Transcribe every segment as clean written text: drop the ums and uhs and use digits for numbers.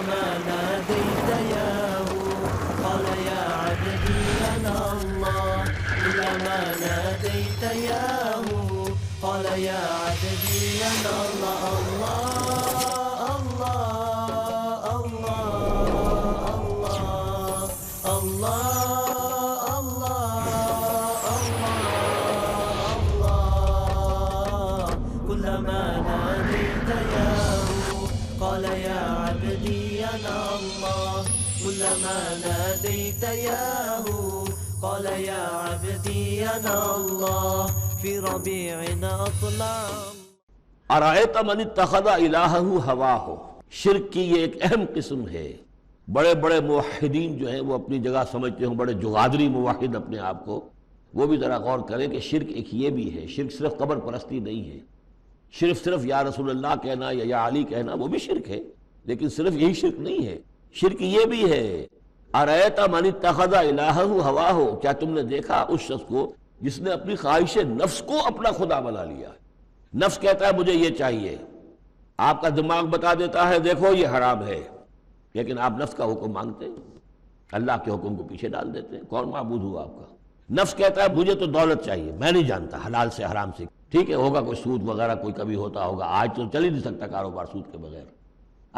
كلما ناديت ياه قال يا عبدي أنا الله كلما ناديت ياه قال يا عبدي أنا الله الله الله الله كلما ناديت ياه قال يا عبدي أنا الله كلما ناديت ياه قال يا عبدي أنا الله في ربيع أطلع ارأیت من اتخذ الہہ ہواہ، شرک کی یہ ایک اہم قسم ہے۔ بڑے بڑے موحدین جو ہیں وہ اپنی جگہ سمجھتے ہیں، بڑے جغادری موحد اپنے آپ کو، وہ بھی ذرا غور کریں کہ شرک ایک یہ بھی ہے۔ شرک صرف قبر پرستی نہیں ہے، صرف یا رسول اللہ کہنا یا علی کہنا وہ بھی شرک ہے، لیکن صرف یہی شرک نہیں ہے، شرک یہ بھی ہے۔ ارأیت من اتخذ الہہ ہواہ، کیا تم نے دیکھا اس شخص کو جس نے اپنی خواہش نفس کو اپنا خدا بنا لیا؟ نفس کہتا ہے مجھے یہ چاہیے، آپ کا دماغ بتا دیتا ہے دیکھو یہ حرام ہے، لیکن آپ نفس کا حکم مانگتے ہیں، اللہ کے حکم کو پیچھے ڈال دیتے ہیں۔ کون معبود ہوا آپ کا؟ نفس کہتا ہے مجھے تو دولت چاہیے، میں نہیں جانتا حلال سے حرام سے، ٹھیک ہے ہوگا کوئی سود وغیرہ کوئی کبھی ہوتا ہوگا، آج تو چل ہی نہیں سکتا کاروبار سود کے بغیر۔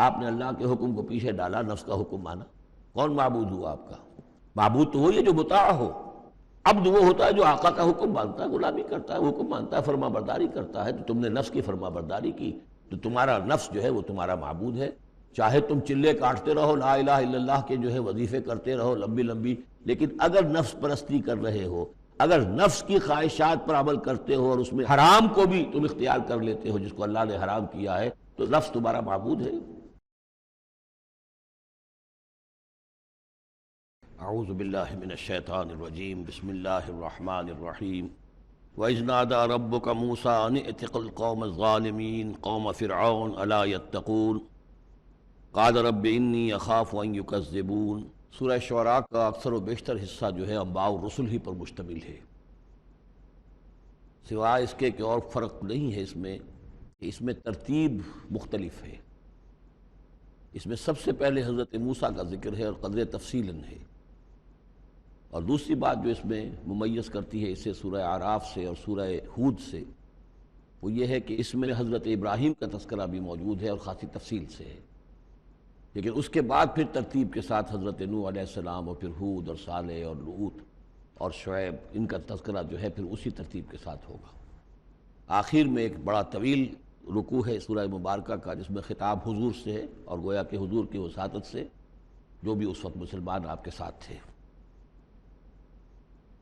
آپ نے اللہ کے حکم کو پیچھے ڈالا، نفس کا حکم مانا، کون معبود ہوا آپ کا؟ معبود تو وہی ہے جو مطاع ہو، عبد وہ ہوتا ہے جو آقا کا حکم مانتا ہے، غلامی کرتا ہے، حکم مانتا ہے، فرما برداری کرتا ہے۔ تو تم نے نفس کی فرما برداری کی تو تمہارا نفس جو ہے وہ تمہارا معبود ہے۔ چاہے تم چلے کاٹتے رہو، لا الہ الا اللہ کے جو ہے وظیفے کرتے رہو لمبی لمبی، لیکن اگر نفس پرستی کر رہے ہو، اگر نفس کی خواہشات پر عمل کرتے ہو اور اس میں حرام کو بھی تم اختیار کر لیتے ہو جس کو اللہ نے حرام کیا ہے، تو نفس تمہارا معبود ہے۔ اعوذ باللہ من الشیطان الرجیم، بسم اللہ الرحمن الرحیم۔ وَإِذْ نَادَىٰ رَبُّكَ مُوسَىٰ أَنِ ائْتِ الْقَوْمَ الظَّالِمِينَ قَوْمَ فِرْعَوْنَ أَلَا يَتَّقُونَ قَالَ رَبِّ إِنِّي أَخَافُ أَن يُكَذِّبُونَ۔ سورہ شعراء کا اکثر و بیشتر حصہ جو ہے انباء الرسل ہی پر مشتمل ہے، سوائے اس کے کہ اور فرق نہیں ہے اس میں کہ اس میں ترتیب مختلف ہے۔ اس میں سب سے پہلے حضرت موسیٰ کا ذکر ہے اور قدر تفصیلاً ہے، اور دوسری بات جو اس میں ممیز کرتی ہے اسے سورہ اعراف سے اور سورہ ہود سے، وہ یہ ہے کہ اس میں حضرت ابراہیم کا تذکرہ بھی موجود ہے اور خاصی تفصیل سے ہے، لیکن اس کے بعد پھر ترتیب کے ساتھ حضرت نوح علیہ السلام اور پھر ہود اور صالح اور لوط اور شعیب، ان کا تذکرہ جو ہے پھر اسی ترتیب کے ساتھ ہوگا۔ آخر میں ایک بڑا طویل رکوع ہے سورہ مبارکہ کا جس میں خطاب حضور سے ہے، اور گویا کہ حضور کی وساطت سے جو بھی اس وقت مسلمان آپ کے ساتھ تھے۔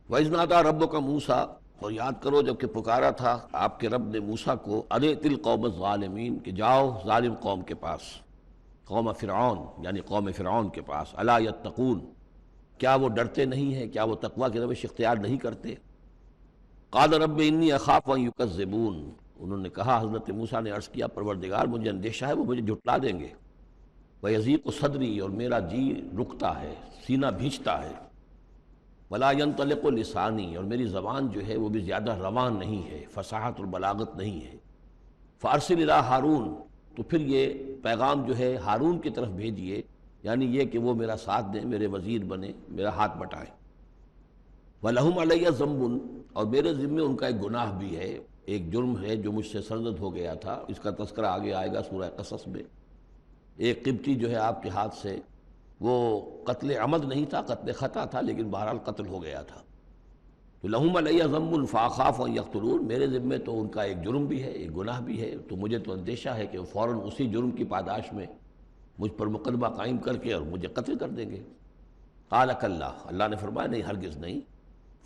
وَإِذْ نَادَىٰ رَبُّكَ مُوسَىٰ، اور یاد کرو جب کہ پکارا تھا آپ کے رب نے موسیٰ کو، اَنِ ائْتِ الْقَوْمَ الظَّالِمِينَ، کہ جاؤ ظالم قوم کے پاس، قوم فرعون یعنی قوم فرعون کے پاس، الا یتقون، کیا وہ ڈرتے نہیں ہیں، کیا وہ تقویٰ کی روش اختیار نہیں کرتے؟ قال رب انی اخاف ان یکذبون، انہوں نے کہا، حضرت موسیٰ نے عرض کیا پروردگار مجھے اندیشہ ہے وہ مجھے جھٹلا دیں گے، ویضیق صدری، اور میرا جی رکتا ہے، سینہ بھینچتا ہے، ولا ینطلق لسانی، اور میری زبان جو ہے وہ بھی زیادہ روان نہیں ہے، فصاحت اور بلاغت نہیں ہے، فارسل الی ہارون، تو پھر یہ پیغام جو ہے ہارون کی طرف بھیجیے، یعنی یہ کہ وہ میرا ساتھ دیں، میرے وزیر بنے، میرا ہاتھ بٹائیں، وَلَهُمْ عَلَيَّ ذَنْبٌ، اور میرے ذمے ان کا ایک گناہ بھی ہے، ایک جرم ہے جو مجھ سے سرزد ہو گیا تھا، اس کا تذکرہ آگے آئے گا سورہ قصص میں۔ ایک قبطی جو ہے آپ کے ہاتھ سے، وہ قتل عمد نہیں تھا، قتل خطا تھا، لیکن بہرحال قتل ہو گیا تھا، تو لہم علیہ ذنب فاخاف ان یقتلون، میرے ذمے تو ان کا ایک جرم بھی ہے، ایک گناہ بھی ہے، تو مجھے تو اندیشہ ہے کہ وہ فوراً اسی جرم کی پاداش میں مجھ پر مقدمہ قائم کر کے اور مجھے قتل کر دیں گے۔ قال کلا، اللہ نے فرمایا نہیں، ہرگز نہیں،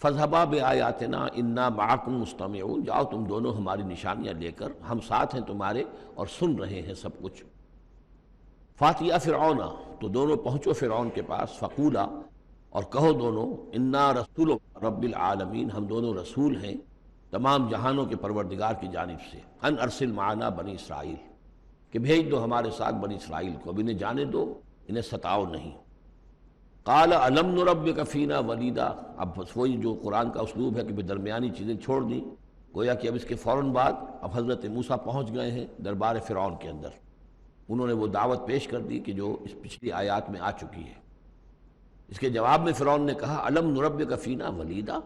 فاذهبا بآیاتنا انا معکم مستمعون، جاؤ تم دونوں ہماری نشانیاں لے کر، ہم ساتھ ہیں تمہارے اور سن رہے ہیں سب کچھ۔ فاتیا فرعون، تو دونوں پہنچو فرعون کے پاس، فقولا، اور کہو دونوں، انا رسول رب العالمین، ہم دونوں رسول ہیں تمام جہانوں کے پروردگار کی جانب سے، ان ارسل معنا بنی اسرائیل، کہ بھیج دو ہمارے ساتھ بنی اسرائیل کو، اب انہیں جانے دو، انہیں ستاؤ نہیں۔ قال الم نربک فینا ولیدا، اب وہی جو قرآن کا اسلوب ہے کہ درمیانی چیزیں چھوڑ دیں، گویا کہ اب اس کے فوراً بعد اب حضرت موسیٰ پہنچ گئے ہیں دربار فرعون کے اندر، انہوں نے وہ دعوت پیش کر دی کہ جو اس پچھلی آیات میں آ چکی ہے۔ اس کے جواب میں فرعون نے کہا الم نربک فینا ولیدا،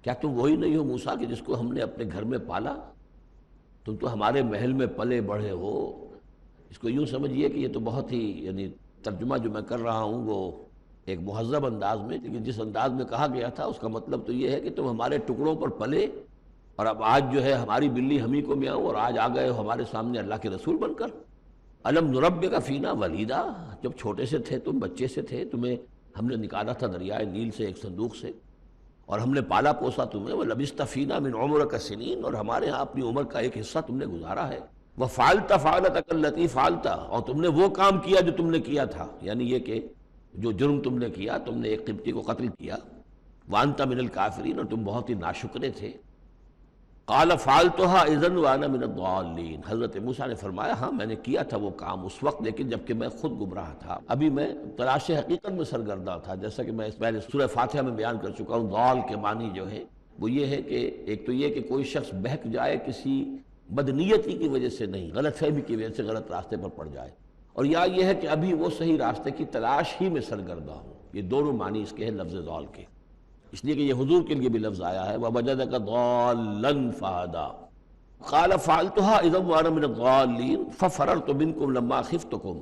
کیا تم وہی نہیں ہو موسیٰ کہ جس کو ہم نے اپنے گھر میں پالا؟ تم تو ہمارے محل میں پلے بڑھے ہو۔ اس کو یوں سمجھیے کہ یہ تو بہت ہی یعنی ترجمہ جو میں کر رہا ہوں وہ ایک مہذب انداز میں، لیکن جس انداز میں کہا گیا تھا اس کا مطلب تو یہ ہے کہ تم ہمارے ٹکڑوں پر پلے اور اب آج جو ہے ہماری بلی ہمیں کو میاؤں اور آج آ گئے ہو ہمارے سامنے اللہ کے رسول بن کر۔ الم نربک فینا ولیدا، جب چھوٹے سے تھے تم، بچے سے تھے، تمہیں ہم نے نکالا تھا دریائے نیل سے ایک صندوق سے، اور ہم نے پالا پوسا تمہیں، وَلَبِثْتَ فِينَا مِنْ عُمُرِكَ سِنِينَ، اور ہمارے ہاں اپنی عمر کا ایک حصہ تم نے گزارا ہے، وَفَعَلْتَ فَعَلَتَكَ الَّتِي فَعَلْتَ، اور تم نے وہ کام کیا جو تم نے کیا تھا، یعنی یہ کہ جو جرم تم نے کیا، تم نے ایک قبطی کو قتل کیا، وَأَنْتَ مِنَ الْكَافِرِينَ، اور تم بہت ہی ناشکرے تھے۔ قال فعلتها اذا وانا من الضالین، حضرت موسیٰ نے فرمایا ہاں میں نے کیا تھا وہ کام اس وقت، لیکن جبکہ میں خود گمراہ تھا، ابھی میں تلاش حقیقت میں سرگرداں تھا، جیسا کہ میں اس پہلے سورہ فاتحہ میں بیان کر چکا ہوں۔ ضال کے معنی جو ہے وہ یہ ہے کہ ایک تو یہ کہ کوئی شخص بہک جائے کسی بدنیتی کی وجہ سے نہیں، غلط فہمی کی وجہ سے غلط راستے پر پڑ جائے، اور یا یہ ہے کہ ابھی وہ صحیح راستے کی تلاش ہی میں سرگرداں ہوں۔ یہ دونوں معنی اس کے ہیں لفظ ضال کے، اس لیے کہ یہ حضور کے لیے بھی لفظ آیا ہے وَوَجَدَكَ ضَالًّا فَهَدَىٰ قَالَ فَعَلْتُهَا إِذًا وَأَنَا مِنَ الضَّالِّينَ فَفَرَرْتُ مِنكُمْ لَمَّا خِفْتُكُمْ،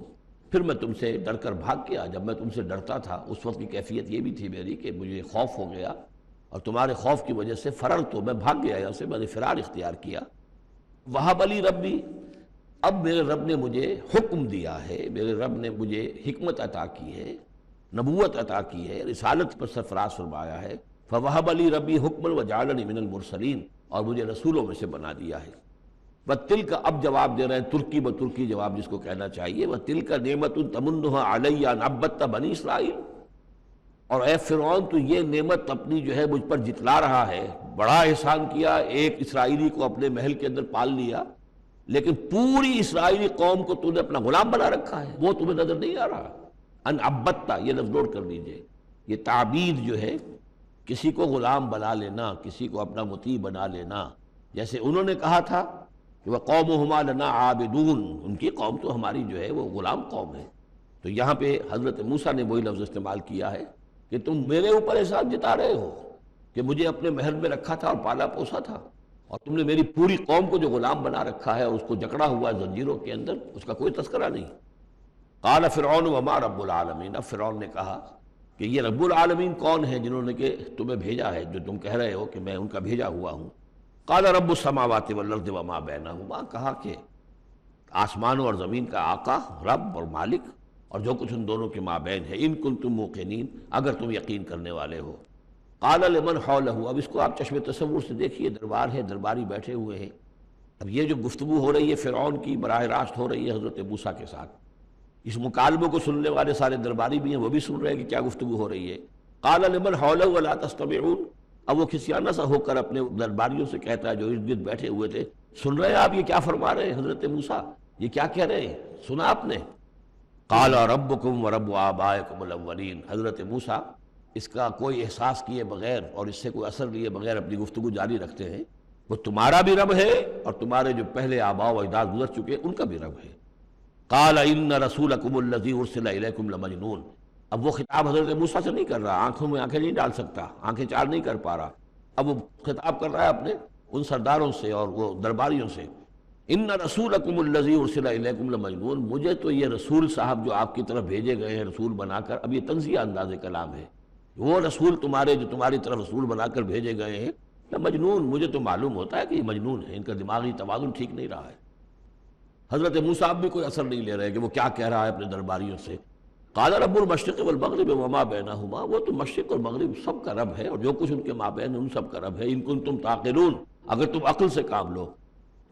پھر میں تم سے ڈر کر بھاگ گیا، جب میں تم سے ڈرتا تھا اس وقت کی کیفیت یہ بھی تھی میری کہ مجھے خوف ہو گیا، اور تمہارے خوف کی وجہ سے فررت، میں بھاگ گیا یہاں سے، میں نے فرار اختیار کیا۔ وَهَبَ لِي رَبِّي، اب میرے رب نے مجھے حکم دیا ہے، میرے رب نے مجھے حکمت عطا کی ہے، نبوت عطا کی ہے، رسالت پر سرفراز فرمایا ہے۔ فَوَهَبَ لِي رَبِّي حُكْمًا وَجَعَلَنِي مِنَ الْمُرْسَلِينَ، اور مجھے رسولوں میں سے بنا دیا ہے۔ وَتِلْكَ، اب جواب دے رہے ہیں ترکی بترکی جواب جس کو کہنا چاہیے، وَتِلْكَ نِعْمَةٌ تَمُنُّهَا عَلَيَّ أَنْ عَبَّدتَ بَنِي اسرائیل، اور اے فرعون تو یہ نعمت اپنی جو ہے مجھ پر جتلا رہا ہے، بڑا احسان کیا، ایک اسرائیلی کو اپنے محل کے اندر پال لیا، لیکن پوری اسرائیلی قوم کو تو نے اپنا غلام بنا رکھا ہے، وہ تمہیں نظر نہیں آ رہا۔ ان عبدتا، یہ لفظ نوٹ کر لیجئے، یہ تعبید جو ہے کسی کو غلام بنا لینا، کسی کو اپنا مطیع بنا لینا، جیسے انہوں نے کہا تھا کہ وَقَوْمُهُمَا لَنَا عَابِدُونَ، ان کی قوم تو ہماری جو ہے وہ غلام قوم ہے، تو یہاں پہ حضرت موسیٰ نے وہی لفظ استعمال کیا ہے کہ تم میرے اوپر احسان جتا رہے ہو کہ مجھے اپنے محل میں رکھا تھا اور پالا پوسا تھا، اور تم نے میری پوری قوم کو جو غلام بنا رکھا ہے اور اس کو جکڑا ہوا ہے زنجیروں کے اندر، اس کا کوئی تذکرہ نہیں۔ قال فرعون وما رب العالمین، اب فرعون نے کہا کہ یہ رب العالمین کون ہیں جنہوں نے کہ تمہیں بھیجا ہے، جو تم کہہ رہے ہو کہ میں ان کا بھیجا ہوا ہوں۔ قال رب السماوات والارض وما بینہما، کہا کہ آسمانوں اور زمین کا آقا، رب اور مالک، اور جو کچھ ان دونوں کے مابین ہے، ان کنتم موقنین، اگر تم یقین کرنے والے ہو۔ قال لمن حولہ، اب اس کو آپ چشم تصور سے دیکھیے، دربار ہے، درباری بیٹھے ہوئے ہیں، اب یہ جو گفتگو ہو رہی ہے فرعون کی براہ راست ہو رہی ہے حضرت موسیٰ کے ساتھ، اس مکالمے کو سننے والے سارے درباری بھی ہیں، وہ بھی سن رہے ہیں کہ کیا گفتگو ہو رہی ہے۔ قال لمن حولہ ولا تستمعون، اب وہ کھسیانہ سا ہو کر اپنے درباریوں سے کہتا ہے جو ارد گرد بیٹھے ہوئے تھے، سن رہے ہیں آپ یہ کیا فرما رہے ہیں حضرت موسیٰ، یہ کیا کہہ رہے ہیں، سنا آپ نے؟ قال ربکم ورب آبائکم الاولین، حضرت موسیٰ اس کا کوئی احساس کیے بغیر اور اس سے کوئی اثر لیے بغیر اپنی گفتگو جاری رکھتے ہیں، وہ تمہارا بھی رب ہے اور تمہارے جو پہلے آباء و اجداد گزر چکے ان کا بھی رب ہے۔ قال ان رسولکم الذی ارسل الیکم لمجنون، اب وہ خطاب حضرت موسیٰ سے نہیں کر رہا، آنکھوں میں آنکھیں نہیں ڈال سکتا، آنکھیں چار نہیں کر پا رہا، اب وہ خطاب کر رہا ہے اپنے ان سرداروں سے اور وہ درباریوں سے۔ ان رسولکم الذی ارسل الیکم لمجنون، مجھے تو یہ رسول صاحب جو آپ کی طرف بھیجے گئے ہیں رسول بنا کر، اب یہ تنزیہ انداز کلام ہے، وہ رسول تمہارے جو تمہاری طرف رسول بنا کر بھیجے گئے ہیں مجنون، مجھے تو معلوم ہوتا ہے کہ یہ مجنون ہے، ان کا دماغی توازن ٹھیک نہیں رہا ہے۔ حضرت موسیٰ بھی کوئی اثر نہیں لے رہے کہ وہ کیا کہہ رہا ہے اپنے درباریوں سے۔ قال رب المشرق والمغرب وما بینہما، وہ تو مشرق اور مغرب سب کا رب ہے اور جو کچھ ان کے مابین ہے ان سب کا رب ہے، ان کنتم تعقلون، اگر تم عقل سے کام لو۔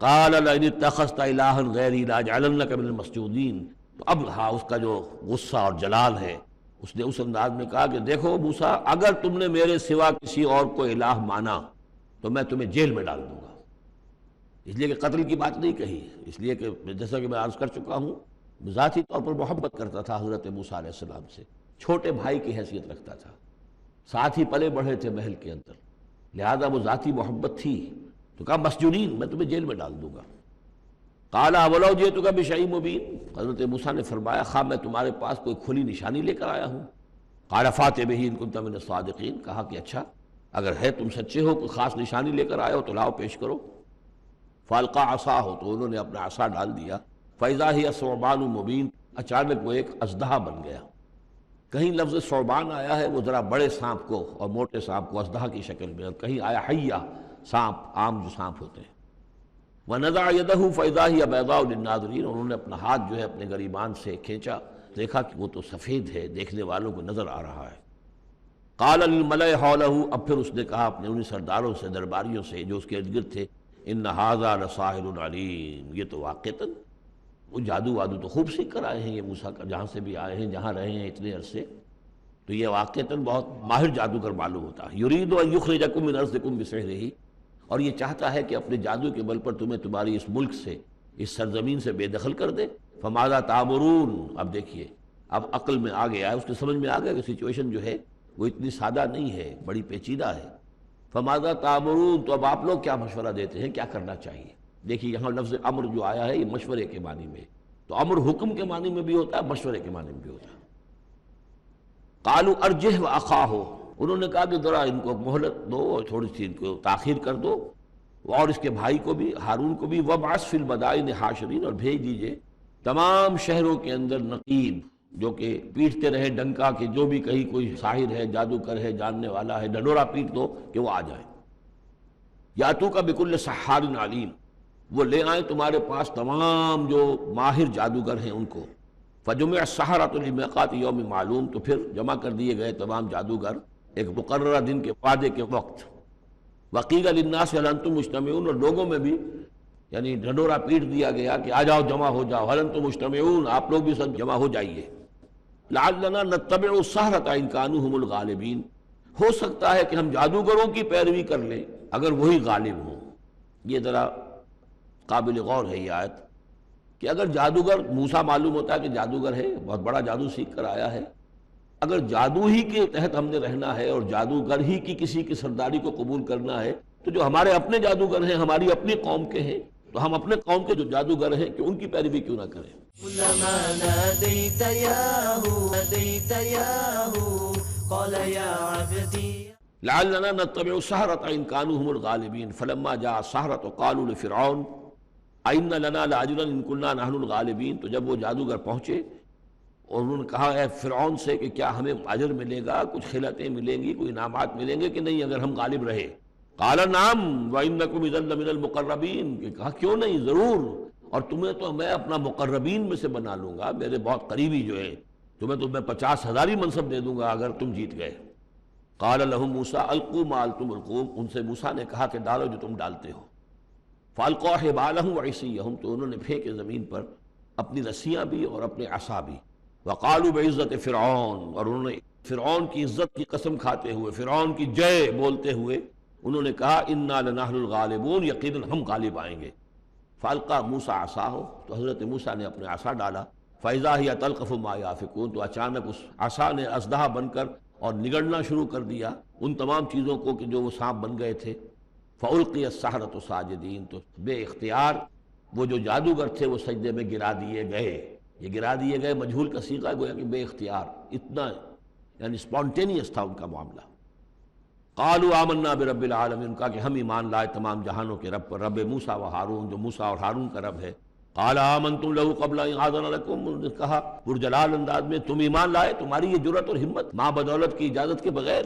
قال لئن اتخذت الہا غیری لاجعلنک من المسجونین، تو اب ہاں اس کا جو غصہ اور جلال ہے، اس نے اس انداز میں کہا کہ دیکھو موسیٰ، اگر تم نے میرے سوا کسی اور کو الہ مانا تو میں تمہیں جیل میں ڈال دوں گا، اس لیے کہ قتل کی بات نہیں کہی، اس لیے کہ جیسا کہ میں عرض کر چکا ہوں ذاتی طور پر محبت کرتا تھا حضرت موسیٰ علیہ السلام سے، چھوٹے بھائی کی حیثیت رکھتا تھا، ساتھ ہی پلے بڑھے تھے محل کے اندر، لہذا وہ ذاتی محبت تھی، تو کہا مسجونین، میں تمہیں جیل میں ڈال دوں گا۔ قال اولو جئتک بشیء مبین، حضرت موسیٰ نے فرمایا خواہ میں تمہارے پاس کوئی کھلی نشانی لے کر آیا ہوں۔ قال فات بہ ان کنت من الصادقین، کہا کہ اچھا اگر ہے تم سچے ہو، کوئی خاص نشانی لے کر آئے ہو تو لاؤ پیش کرو۔ فالقا عصاہ، تو انہوں نے اپنا عصا ڈال دیا، فاذا ہی ثعبان مبین، اچانک وہ ایک اژدہا بن گیا۔ کہیں لفظ ثعبان آیا ہے وہ ذرا بڑے سانپ کو اور موٹے سانپ کو اژدہا کی شکل میں، اور کہیں آیا حیہ، سانپ، عام جو سانپ ہوتے ہیں۔ وَنَزَعَ يَدَهُ فَإِذَا هِيَ بَيْضَاءُ لِلنَّاظِرِينَ، انہوں نے اپنا ہاتھ جو ہے اپنے گریبان سے کھینچا، دیکھا کہ وہ تو سفید ہے، دیکھنے والوں کو نظر آ رہا ہے۔ قَالَ لِلْمَلَإِ حَوْلَهُ، اب پھر اس نے کہا اپنے انہی سرداروں سے، درباریوں سے جو اس کے ارد گرد تھے، إِنَّ هَذَا لَسَاحِرٌ عَلِيمٌ، یہ تو واقعتاً وہ جادو وادو تو خوب سیکھ کر آئے ہیں یہ موسیٰ کا، جہاں سے بھی آئے ہیں، جہاں رہے ہیں اتنے عرصے، تو یہ واقعتاً بہت ماہر جادوگر معلوم ہوتا ہے۔ يُرِيدُ أَن يُخْرِجَكُم مِّنْ أَرْضِكُم بِسِحْرِهِ، اور یہ چاہتا ہے کہ اپنے جادو کے بل پر تمہیں تمہاری اس ملک سے، اس سرزمین سے بے دخل کر دے۔ فَمَاذَا تَأْمُرُونَ، اب دیکھیے اب عقل میں آ گیا ہے، اس کے سمجھ میں آ گیا کہ سچویشن جو ہے وہ اتنی سادہ نہیں ہے، بڑی پیچیدہ ہے۔ فَمَاذَا تَأْمُرُونَ، تو اب آپ لوگ کیا مشورہ دیتے ہیں، کیا کرنا چاہیے؟ دیکھیے یہاں لفظ امر جو آیا ہے یہ مشورے کے معنی میں، تو امر حکم کے معنی میں بھی ہوتا ہے، مشورے کے معنی میں بھی ہوتا ہے۔ قَالُوا أَرْجِهْ وَأَخَاهُ، انہوں نے کہا کہ ذرا ان کو مہلت دو اور تھوڑی سی ان کو تاخیر کر دو، اور اس کے بھائی کو بھی، ہارون کو بھی، وَابْعَثْ فِي الْمَدَائِنِ حَاشِرِينَ، اور بھیج دیجئے تمام شہروں کے اندر نقیب، جو کہ پیٹتے رہے ڈنکا کہ جو بھی کہیں کوئی ساحر ہے، جادوگر ہے، جاننے والا ہے، ڈنڈورا پیٹ دو کہ وہ آ جائے۔ یاتوک بکل سحار علیم، وہ لے آئیں تمہارے پاس تمام جو ماہر جادوگر ہیں ان کو۔ فجمع السحرۃ لمیقات یوم معلوم، تو پھر جمع کر دیے گئے تمام جادوگر ایک مقررہ دن کے وعدے کے وقت۔ وقیل للناس هل انتم مجتمعون، اور لوگوں میں بھی یعنی ڈھنڈورا پیٹ دیا گیا کہ آ جاؤ جمع ہو جاؤ، هل انتم مجتمعون، آپ لوگ بھی سب جمع ہو جائیے۔ لعلنا نتبع السحرۃ ان كانوا هم الغالبین، ہو سکتا ہے کہ ہم جادوگروں کی پیروی کر لیں اگر وہی غالب ہوں۔ یہ ذرا قابل غور ہے یہ آیت کہ اگر جادوگر، موسیٰ معلوم ہوتا ہے کہ جادوگر ہے، بہت بڑا جادو سیکھ کر آیا ہے، اگر جادو ہی کے تحت ہم نے رہنا ہے اور جادوگر ہی کی کسی کی سرداری کو قبول کرنا ہے، تو جو ہمارے اپنے جادوگر ہیں، ہماری اپنی قوم کے ہیں، تو ہم اپنے قوم کے جو جادوگر ہیں کہ ان کی پیروی کیوں نہ کریں۔ كلما ناديت ياه ناديت ياه قال يا عبدي لعلنا نتبع السحرة إن كانوا هم الغالبين فلما جاء السحرة قالوا لفرعون أئن لنا لأجرا إن كنا نحن الغالبين، تو جب وہ جادوگر پہنچے اور انہوں نے کہا اے فرعون سے کہ کیا ہمیں اجر ملے گا، کچھ خلعتیں ملیں گی، کوئی انعامات ملیں گے کہ نہیں اگر ہم غالب رہے؟ قال نعم وإنكم إذا لمن المقربين، کہ کہا کیوں نہیں، ضرور، اور تمہیں تو میں اپنا مقربین میں سے بنا لوں گا، میرے بہت قریبی جو ہے، تمہیں تو میں 50,000 منصب دے دوں گا اگر تم جیت گئے۔ قال لهم موسیٰ القوا ما انتم ملقون، ان سے موسیٰ نے کہا کہ ڈالو جو تم ڈالتے ہو۔ فالقوا حبالهم وعصیهم، تو انہوں نے پھینکے زمین پر اپنی رسیاں بھی اور اپنے عصا بھی۔ وقالوا بعزت فرعون، اور انہوں نے فرعون کی عزت کی قسم کھاتے ہوئے، فرعون کی جے بولتے ہوئے انہوں نے کہا انا لنحن الغالبون، یقیناً ہم غالب آئیں گے۔ فالقا موسیٰ عصاہ، تو حضرت موسیٰ نے اپنے عصا ڈالا، فاذا ہی تلقف ما یافکون، تو اچانک اس عصا نے اژدہا بن کر اور نگڑنا شروع کر دیا ان تمام چیزوں کو کہ جو وہ سانپ بن گئے تھے۔ فالقی السحرۃ ساجدین، تو بے اختیار وہ جو جادوگر تھے وہ سجدے میں گرا دیے گئے۔ یہ گرا دیے گئے مجہول کا صیغہ گویا کہ بے اختیار، اتنا یعنی اسپونٹینیس تھا ان کا معاملہ۔ قالوا آمنا برب العالمین، کہا کہ ہم ایمان لائے تمام جہانوں کے رب پر، رب موسیٰ و ہارون، جو موسیٰ اور ہارون کا رب ہے۔ قال آمنتم له قبل ان آذن لكم، انہوں نے کہا پرجلال انداز میں تم ایمان لائے، تمہاری یہ جرأت اور ہمت ماں بدولت کی اجازت کے بغیر۔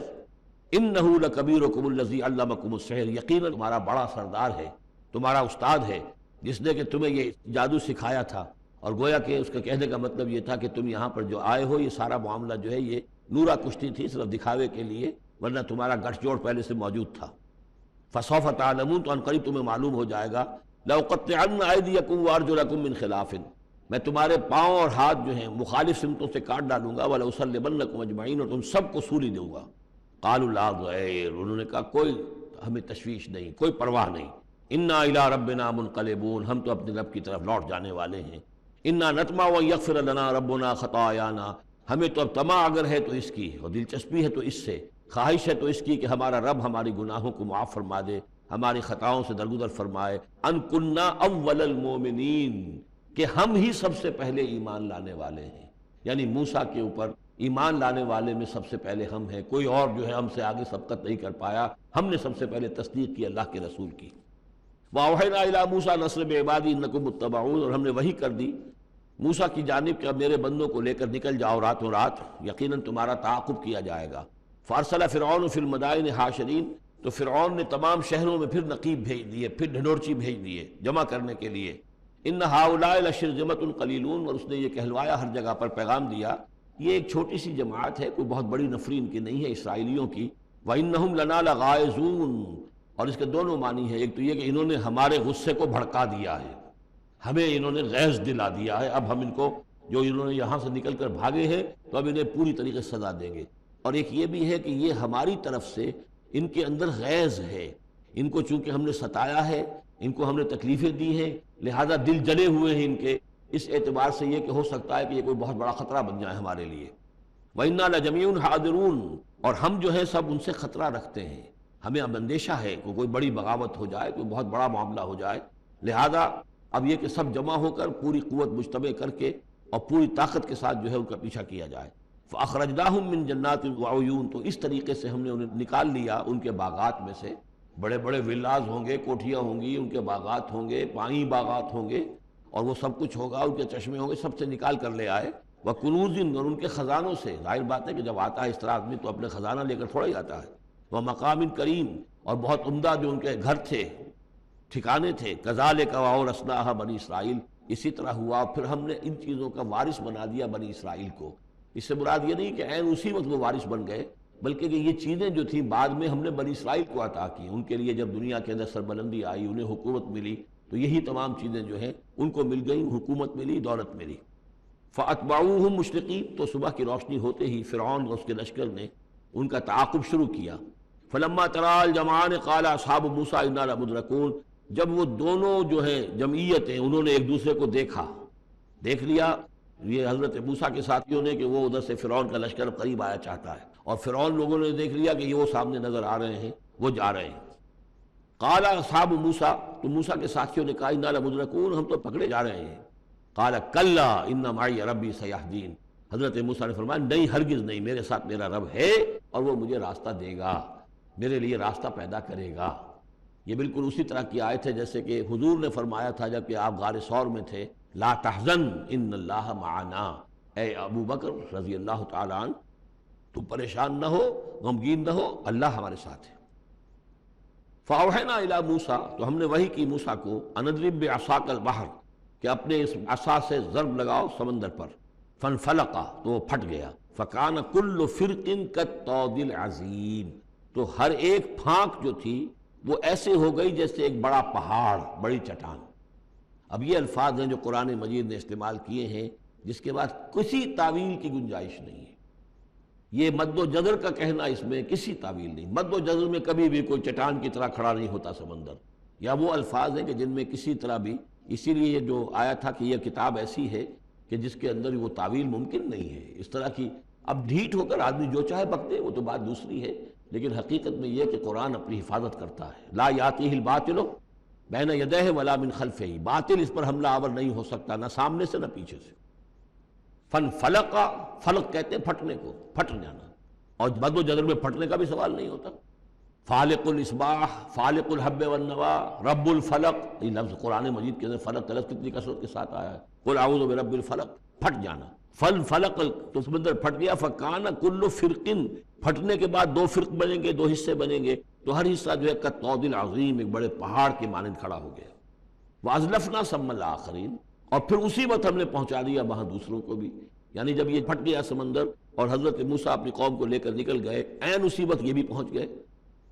انه لکبیرکم الذی علمکم السحر، یقیناً تمہارا بڑا سردار ہے، تمہارا استاد ہے جس نے کہ تمہیں یہ جادو سکھایا تھا۔ اور گویا کہ اس کا کہنے کا مطلب یہ تھا کہ تم یہاں پر جو آئے ہو یہ سارا معاملہ جو ہے یہ نورا کشتی تھی، صرف دکھاوے کے لیے، ورنہ تمہارا گٹھ جوڑ پہلے سے موجود تھا۔ فسوف تعلمون، تو ان قریب تمہیں معلوم ہو جائے گا۔ لأقطعن أيديكم وأرجلكم من خلاف، میں تمہارے پاؤں اور ہاتھ جو ہیں مخالف سمتوں سے کاٹ ڈالوں گا، وَلَأُصَلِّبَنَّكُمْ أَجْمَعِينَ، اور تم سب کو سولی دوں گا۔ قالوا لا ضير، انہوں نے کہا کوئی ہمیں تشویش نہیں، کوئی پرواہ نہیں۔ انا إلى ربنا منقلبون، ہم تو اپنے رب کی طرف لوٹ جانے والے ہیں۔ انا نطمع أن يغفر لنا ربنا خطايانا، ہمیں تو اب طمع اگر ہے تو اس کی، اور دلچسپی ہے تو اس سے، خواہش ہے تو اس کی کہ ہمارا رب ہماری گناہوں کو معاف فرما دے، ہماری خطاؤں سے درگزر فرمائے، ان کننا اول المومنین، کہ ہم ہی سب سے پہلے ایمان لانے والے ہیں، یعنی موسیٰ کے اوپر ایمان لانے والے میں سب سے پہلے ہم ہیں، کوئی اور جو ہے ہم سے آگے سبقت نہیں کر پایا، ہم نے سب سے پہلے تصدیق کی اللہ کے رسول کی۔ وَأَوْحَيْنَا إِلَىٰ مُوسَىٰ نَصْرِ بِعِبَادِي إِنَّكُمْ مُتَّبَعُونَ، اور ہم نے وحی کر دی موسیٰ کی جانب کہ اب میرے بندوں کو لے کر نکل جاؤ راتوں رات، یقیناً تمہارا تعاقب کیا جائے گا۔ فَأَرْسَلَ فِرْعَوْنُ فِي الْمَدَائِنِ حَاشِرِينَ، تو فرعون نے تمام شہروں میں پھر نقیب بھیج دیے، پھر ڈھنڈورچی بھیج دیے جمع کرنے کے لیے۔ ان هؤلاء لشرذمة قلیلون، اور اس نے یہ کہلوایا ہر جگہ پر پیغام دیا یہ ایک چھوٹی سی جماعت ہے، کوئی بہت بڑی نفری ان کی نہیں ہے اسرائیلیوں کی۔ وَإِنَّهُمْ لَنَا لَغَائِظُونَ، اور اس کے دونوں معنی ہیں، ایک تو یہ کہ انہوں نے ہمارے غصے کو بھڑکا دیا ہے، ہمیں انہوں نے غیظ دلا دیا ہے، اب ہم ان کو جو انہوں نے یہاں سے نکل کر بھاگے ہیں تو اب انہیں پوری طریقے سے سزا دیں گے۔ اور ایک یہ بھی ہے کہ یہ ہماری طرف سے ان کے اندر غیظ ہے، ان کو چونکہ ہم نے ستایا ہے، ان کو ہم نے تکلیفیں دی ہیں، لہذا دل جلے ہوئے ہیں ان کے، اس اعتبار سے یہ کہ ہو سکتا ہے کہ یہ کوئی بہت بڑا خطرہ بن جائے ہمارے لیے۔ وَإِنَّا لَجَمِيعٌ حَاذِرُونَ، اور ہم جو ہے سب ان سے خطرہ رکھتے ہیں، ہمیں اب اندیشہ ہے کہ کوئی بڑی بغاوت ہو جائے، کوئی بہت بڑا معاملہ ہو جائے، لہذا اب یہ کہ سب جمع ہو کر پوری قوت مجتمع کر کے اور پوری طاقت کے ساتھ جو ہے ان کا پیچھا کیا جائے۔ فَأَخْرَجْنَاهُم مِّن جَنَّاتٍ وَعُيُونٍ، تو اس طریقے سے ہم نے انہیں نکال لیا ان کے باغات میں سے، بڑے بڑے ولاز ہوں گے، کوٹھیاں ہوں گی، ان کے باغات ہوں گے، پانی باغات ہوں گے، اور وہ سب کچھ ہوگا، ان کے چشمے ہوں گے، سب سے نکال کر لے آئے۔ وَكُنُوزٍ، اور ان کے خزانوں سے، ظاہر بات ہے کہ جب آتا ہے اس طرح آدمی تو اپنے خزانہ لے کر تھوڑا ہی آتا ہے۔ وَمَقَامٍ کریم، اور بہت عمدہ جو ان کے گھر تھے، ٹھکانے تھے۔ کذالک وَأَوْرَثْنَاهَا بنی اسرائیل، اسی طرح ہوا پھر ہم نے ان چیزوں کا وارث بنا دیا بنی اسرائیل کو۔ اس سے مراد یہ نہیں کہ عین اسی وقت وہ وارث بن گئے، بلکہ کہ یہ چیزیں جو تھیں بعد میں ہم نے بنی اسرائیل کو عطا کی، ان کے لیے جب دنیا کے اندر سربلندی آئی، انہیں حکومت ملی، تو یہی تمام چیزیں جو ہیں ان کو مل گئیں، حکومت ملی، دولت ملی۔ فَأَتْبَعُوهُم مُشْرِقِينَ، تو صبح کی روشنی ہوتے ہی فرعون اور اس کے لشکر نے ان کا تعاقب شروع کیا۔ فَلَمَّا تَرَى الْجَمْعَانِ قَالَ أَصْحَابُ مُوسَىٰ إِنَّا لَمُدْرَكُونَ، جب وہ دونوں جو ہیں جمعیتیں انہوں نے ایک دوسرے کو دیکھ لیا، یہ حضرت موسیٰ کے ساتھیوں نے کہ وہ ادھر سے فرعون کا لشکر قریب آیا چاہتا ہے، اور فرعون لوگوں نے دیکھ لیا کہ یہ وہ سامنے نظر آ رہے ہیں، وہ جا رہے ہیں۔ قال اصحاب موسیٰ، تو موسیٰ کے ساتھیوں نے کہا انا لمدرکون، ہم تو پکڑے جا رہے ہیں۔ قال کلا ان معی ربی سیہدین، حضرت موسیٰ نے فرمایا نہیں، ہرگز نہیں، میرے ساتھ میرا رب ہے اور وہ مجھے راستہ دے گا، میرے لیے راستہ پیدا کرے گا۔ یہ بالکل اسی طرح کی آیت ہے جیسے کہ حضور نے فرمایا تھا جب کہ آپ غار ثور میں تھے، لا تحزن ان اللہ معنا، اے ابو بکر رضی اللہ تعالی عنہ تم پریشان نہ ہو، غمگین نہ ہو، اللہ ہمارے ساتھ ہے۔ فاوحینا الی موسیٰ، تو ہم نے وحی کی موسیٰ کو، ان اضرب بعصاک البحر، کہ اپنے اس عصا سے ضرب لگاؤ سمندر پر، فانفلق، تو وہ پھٹ گیا، فکان کل فرق کالطود العظیم، تو ہر ایک پھانک جو تھی وہ ایسے ہو گئی جیسے ایک بڑا پہاڑ، بڑی چٹان۔ اب یہ الفاظ ہیں جو قرآن مجید نے استعمال کیے ہیں جس کے بعد کسی تعویل کی گنجائش نہیں ہے۔ یہ مد و جزر کا کہنا، اس میں کسی تعویل نہیں، مد و جزر میں کبھی بھی کوئی چٹان کی طرح کھڑا نہیں ہوتا سمندر، یا وہ الفاظ ہیں کہ جن میں کسی طرح بھی، اسی لیے یہ جو آیا تھا کہ یہ کتاب ایسی ہے کہ جس کے اندر وہ تعویل ممکن نہیں ہے اس طرح کی۔ اب ڈھیٹ ہو کر آدمی جو چاہے بک دے وہ تو بات دوسری ہے، لیکن حقیقت میں یہ کہ قرآن اپنی حفاظت کرتا ہے۔ لا یاتیہ الباطل بین یدیہ ولا من خلفہ، باطل اس پر حملہ آور نہیں ہو سکتا، نہ سامنے سے نہ پیچھے سے۔ فانفلق، فلق کہتے ہیں پھٹنے کو، پھٹ جانا، اور مد و جزر میں پھٹنے کا بھی سوال نہیں ہوتا۔ فالق الاصباح، فالق الحب والنوا، رب الفلق، یہ لفظ قرآن مجید کے اندر فلق کا لفظ کتنی کثرت کے ساتھ آیا ہے، قل اعوذ برب الفلق، پھٹ جانا۔ فانفلق، تو سمندر پھٹ گیا، فکان کل فرق، پھٹنے کے بعد دو فرق بنیں گے، دو حصے بنیں گے، تو ہر حصہ جو ہے کالطود العظیم، ایک بڑے پہاڑ کے مانند کھڑا ہو گیا۔ وازلفنا ثم الاخرین، اور پھر اسی وقت ہم نے پہنچا دیا وہاں دوسروں کو بھی، یعنی جب یہ پھٹ گیا سمندر اور حضرت موسیٰ اپنی قوم کو لے کر نکل گئے، عین اسی وقت یہ بھی پہنچ گئے،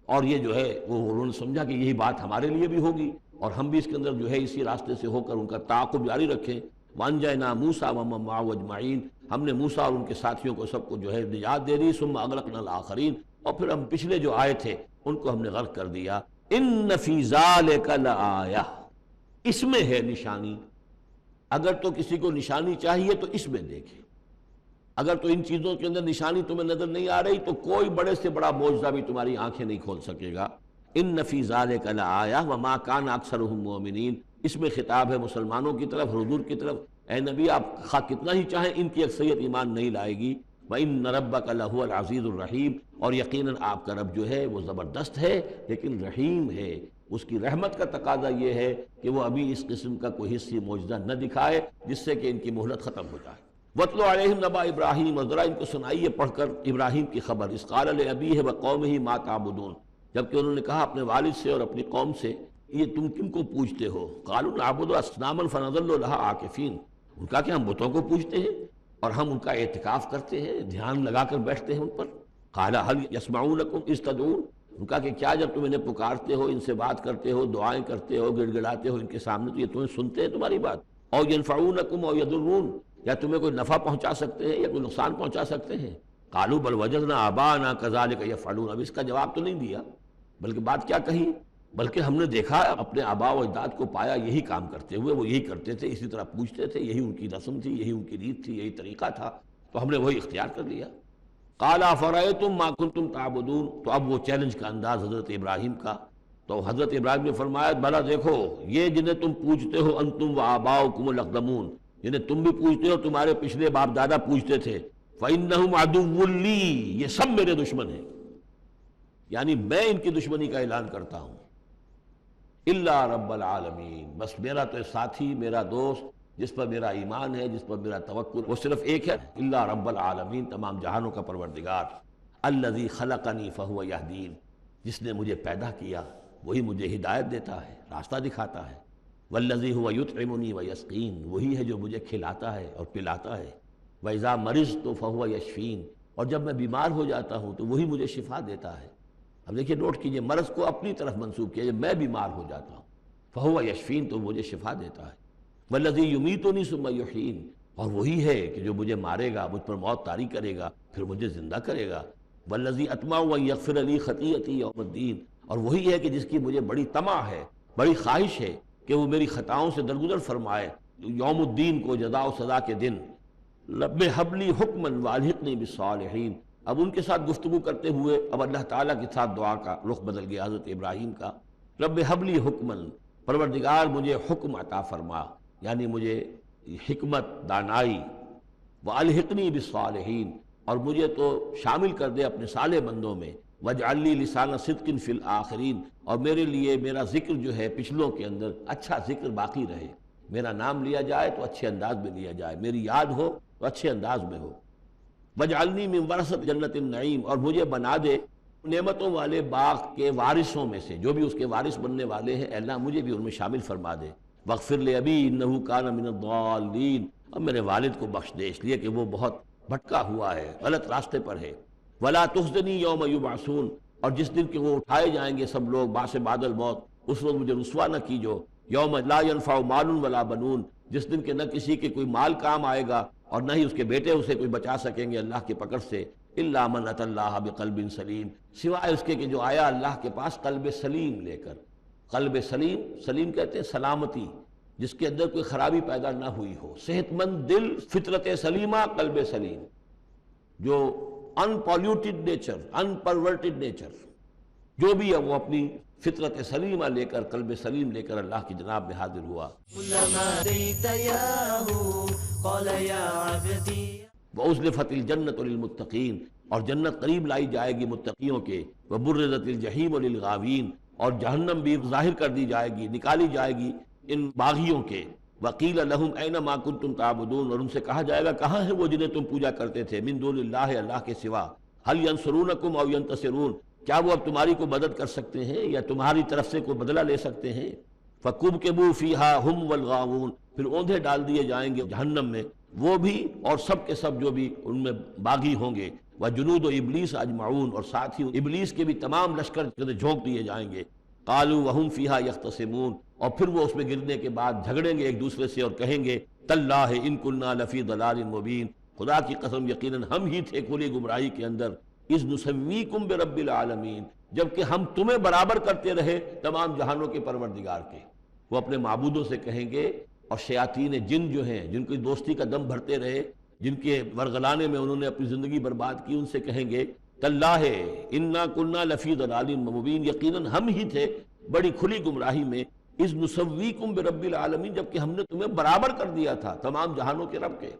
اور یہ جو ہے وہ انہوں نے سمجھا کہ یہی بات ہمارے لیے بھی ہوگی اور ہم بھی اس کے اندر جو ہے اسی راستے سے ہو کر ان کا تعاقب جاری رکھیں۔ وانجینا موسیٰ ومن معہ اجمعین، ہم نے موسیٰ اور ان کے ساتھیوں کو سب کو جو ہے نجات دے دی۔ ثم اغرقنا الآخرین، اور پھر ہم پچھلے جو آئے تھے ان کو ہم نے غرق کر دیا۔ ان فی ذالک لآیہ، اس میں ہے نشانی، اگر تو کسی کو نشانی چاہیے تو اس میں دیکھیں، اگر تو ان چیزوں کے اندر نشانی تمہیں نظر نہیں آ رہی تو کوئی بڑے سے بڑا معجزہ بھی تمہاری آنکھیں نہیں کھول سکے گا۔ ان فی ذالک لآیہ وما کان اکثرهم مؤمنین، اس میں خطاب ہے مسلمانوں کی طرف، حضور کی طرف، اے نبی آپ خواہ کتنا ہی چاہیں ان کی اکثریت ایمان نہیں لائے گی، وَإِنَّ رَبَّكَ لَهُوَ الْعَزِيزُ الرَّحِيمُ، اور یقیناً آپ کا رب جو ہے وہ زبردست ہے لیکن رحیم ہے، اس کی رحمت کا تقاضا یہ ہے کہ وہ ابھی اس قسم کا کوئی حصی معجزہ نہ دکھائے جس سے کہ ان کی مہلت ختم ہو جائے۔ وَاتْلُ عَلَيْهِمْ نَبَأَ إِبْرَاہِيمَ، اور ذرا ان کو سنائیے پڑھ کر ابراہیم کی خبر، اذ قال لأبیہ وقومہ ما تعبدون، جبکہ انہوں نے کہا اپنے والد سے اور اپنی قوم سے یہ تم کن کو پوجتے ہو؟ قالوا نعبد اصناما فنظل لها عاکفین، ان کا کہ ہم بتوں کو پوجتے ہیں اور ہم ان کا اعتکاف کرتے ہیں، دھیان لگا کر بیٹھتے ہیں ان پر۔ قال هل يسمعونکم اذ تدعون، ان کا کہ کیا جب تم انہیں پکارتے ہو، ان سے بات کرتے ہو، دعائیں کرتے ہو، گڑ گڑاتے ہو ان کے سامنے تو یہ تمہیں سنتے ہیں تمہاری بات؟ او ینفعونکم او یضرون، یا تمہیں کوئی نفع پہنچا سکتے ہیں یا کوئی نقصان پہنچا سکتے ہیں؟ قالوا بل وجدنا آباءنا كذلك يفعلون، اب اس کا جواب تو نہیں دیا بلکہ بات کیا کہی، بلکہ ہم نے دیکھا اپنے آباء و اجداد کو پایا یہی کام کرتے ہوئے، وہ یہی کرتے تھے، اسی طرح پوچھتے تھے، یہی ان کی رسم تھی، یہی ان کی ریت تھی، یہی طریقہ تھا، تو ہم نے وہی اختیار کر لیا۔ قال افرأیتم ما کنتم تعبدون، تو اب وہ چیلنج کا انداز حضرت ابراہیم کا، تو حضرت ابراہیم نے فرمایا بھلا دیکھو یہ جنہیں تم پوجتے ہو، انتم و آباؤکم الاقدمون، جنہیں تم بھی پوجتے ہو تمہارے پچھلے باپ دادا پوجتے تھے، فإنہم عدو لی، یہ سب میرے دشمن ہیں، یعنی میں ان کی دشمنی کا اعلان کرتا ہوں۔ الا رب العالمین، بس میرا تو ساتھی، میرا دوست جس پر میرا ایمان ہے، جس پر میرا توکل، وہ صرف ایک ہے، الا رب العالمین، تمام جہانوں کا پروردگار، الذی خلقنی فہو یہدین، جس نے مجھے پیدا کیا وہی مجھے ہدایت دیتا ہے، راستہ دکھاتا ہے، والذی هو یطعمنی ویسقین، وہی ہے جو مجھے کھلاتا ہے اور پلاتا ہے، وَإِذَا مَرِضْتُ فَهُوَ یشفین، اور جب میں بیمار ہو جاتا ہوں تو وہی مجھے شفا دیتا ہے۔ اب دیکھیے نوٹ کیجئے، مرض کو اپنی طرف منسوب کیا، جب میں بیمار ہو جاتا ہوں فَهُوَ یشفین، تو مجھے شفا دیتا ہے، وَالَّذِي يُمِيتُنِي ثُمَّ يُحْيِينِ، اور وہی ہے کہ جو مجھے مارے گا، مجھ پر موت طاری کرے گا، پھر مجھے زندہ کرے گا، وَالَّذِي أَطْمَعُ أَن يَغْفِرَ لِي خَطِيئَتِي يَوْمَ الدِّينِ، اور وہی ہے کہ جس کی مجھے بڑی طمع ہے، بڑی خواہش ہے کہ وہ میری خطاؤں سے درگزر فرمائے یوم الدین کو، جزا و سزا کے دن۔ رب هب لي حکما والحقنی بالصالحین، اب ان کے ساتھ گفتگو کرتے ہوئے اب اللہ تعالیٰ کے ساتھ دعا کا رخ بدل گیا حضرت ابراہیم کا۔ رب هب لي حکما، پروردگار مجھے حکم عطا فرما، یعنی مجھے حکمت، دانائی، والحقنی بالصالحین، اور مجھے تو شامل کر دے اپنے صالح بندوں میں، واجعل لي لسان صدق فی الآخرین، اور میرے لیے میرا ذکر جو ہے پچھلوں کے اندر اچھا ذکر باقی رہے، میرا نام لیا جائے تو اچھے انداز میں لیا جائے، میری یاد ہو تو اچھے انداز میں ہو۔ واجعلنی من ورثۃ جنت النعیم، اور مجھے بنا دے نعمتوں والے باغ کے وارثوں میں سے، جو بھی اس کے وارث بننے والے ہیں، اے اللہ مجھے بھی ان میں شامل فرما دے۔ واغفر لأبی انہ کان من الضالین، اب میرے والد کو بخش دے اس لیے کہ وہ بہت بھٹکا ہوا ہے، غلط راستے پر ہے۔ ولا تخزنی یوم یبعثون، اور جس دن کہ وہ اٹھائے جائیں گے سب لوگ بعث بعد الموت، اس وقت مجھے رسوا نہ کیجو۔ یوم لا ینفع مال ولا بنون، جس دن کہ نہ کسی کے کوئی مال کام آئے گا اور نہ ہی اس کے بیٹے اسے کوئی بچا سکیں گے اللہ کی پکڑ سے، الا من اتى اللہ بقلب سلیم، سوائے اس کے کہ جو آیا اللہ کے پاس قلب سلیم لے کر۔ قلب سلیم، سلیم کہتے ہیں سلامتی، جس کے اندر کوئی خرابی پیدا نہ ہوئی ہو، صحت مند دل، فطرت سلیمہ، قلب سلیم، جو ان پالیوٹیڈ نیچر، ان پرورٹیڈ نیچر، جو بھی ہے وہ اپنی فطرت سلیمہ لے کر، قلب سلیم لے کر اللہ کی جناب میں حاضر ہوا۔ كلما أتيت ياه قال يا عبدي، وَأُزْلِفَتِ الْجَنَّةُ لِلْمُتَّقِينَ، اور جنت قریب لائی جائے گی متقیوں کے، وَبُرِّزَتِ الْجَحِيمُ لِلْغَاوِينَ، اور جہنم بھی ظاہر کر دی جائے گی، نکالی جائے گی ان باغیوں کے۔ وَقِيلَ لَهُمْ أَيْنَ مَا كُنتُمْ تَعْبُدُونَ، اور ان سے کہا جائے گا کہاں ہیں وہ جنہیں تم پوجا کرتے تھے، من دون اللہ، اللہ کے سوا، هَلْ يَنْصُرُونَكُمْ أَوْ يَنْتَصِرُونَ، کیا وہ اب تمہاری کو مدد کر سکتے ہیں یا تمہاری طرف سے کوئی بدلہ لے سکتے ہیں؟ فَكُبْكِبُوا فِيهَا هُمْ وَالْغَاوُونَ، پھر اوندھے ڈال دیے جائیں گے جہنم میں وہ بھی اور سب کے سب جو بھی ان میں باغی ہوں گے، وَجُنُودُ إِبْلِيسَ أَجْمَعُونَ، اور ساتھ ہی ابلیس کے بھی تمام لشکر جھونک دیے جائیں گے۔ قَالُوا وَهُمْ فِيهَا يَخْتَصِمُونَ، اور پھر وہ اس میں گرنے کے بعد جھگڑیں گے ایک دوسرے سے اور کہیں گے تاللہ ان كُنَّا لَفِي ضَلَالٍ مُبِينٍ، خدا کی قسم یقیناً ہم ہی تھے کھلی گمراہی کے اندر، اذ نسویکم برب العالمین، جبکہ ہم تمہیں برابر کرتے رہے تمام جہانوں کے پروردگار کے۔ وہ اپنے معبودوں سے کہیں گے، اور شیاطین جن جو ہیں جن کی دوستی کا دم بھرتے رہے، جن کے ورغلانے میں انہوں نے اپنی زندگی برباد کی، ان سے کہیں گے تاللہ انا کنا لفی ضلال مبین، یقیناً ہم ہی تھے بڑی کھلی گمراہی میں، اذ نسویکم برب العالمین، جبکہ ہم نے تمہیں برابر کر دیا تھا تمام جہانوں کے رب کے۔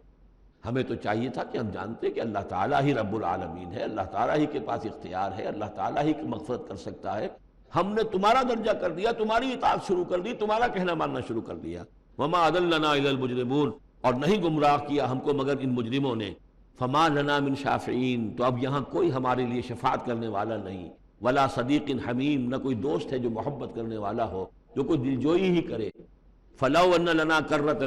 ہمیں تو چاہیے تھا کہ ہم جانتے کہ اللہ تعالیٰ ہی رب العالمین ہے، اللہ تعالیٰ ہی کے پاس اختیار ہے، اللہ تعالیٰ ہی کی مغفرت کر سکتا ہے۔ ہم نے تمہارا درجہ کر دیا، تمہاری اطاعت شروع کر دی، تمہارا کہنا ماننا شروع کر دیا۔ وما اضلنا الا المجرمون، اور نہیں گمراہ کیا ہم کو مگر ان مجرموں نے۔ فما لنا من شافعین، تو اب یہاں کوئی ہمارے لیے شفاعت کرنے والا نہیں، ولا صدیق حمیم، نہ کوئی دوست ہے جو محبت کرنے والا ہو، جو کوئی دلجوئی ہی کرے۔ فلو ان لنا کرۃ،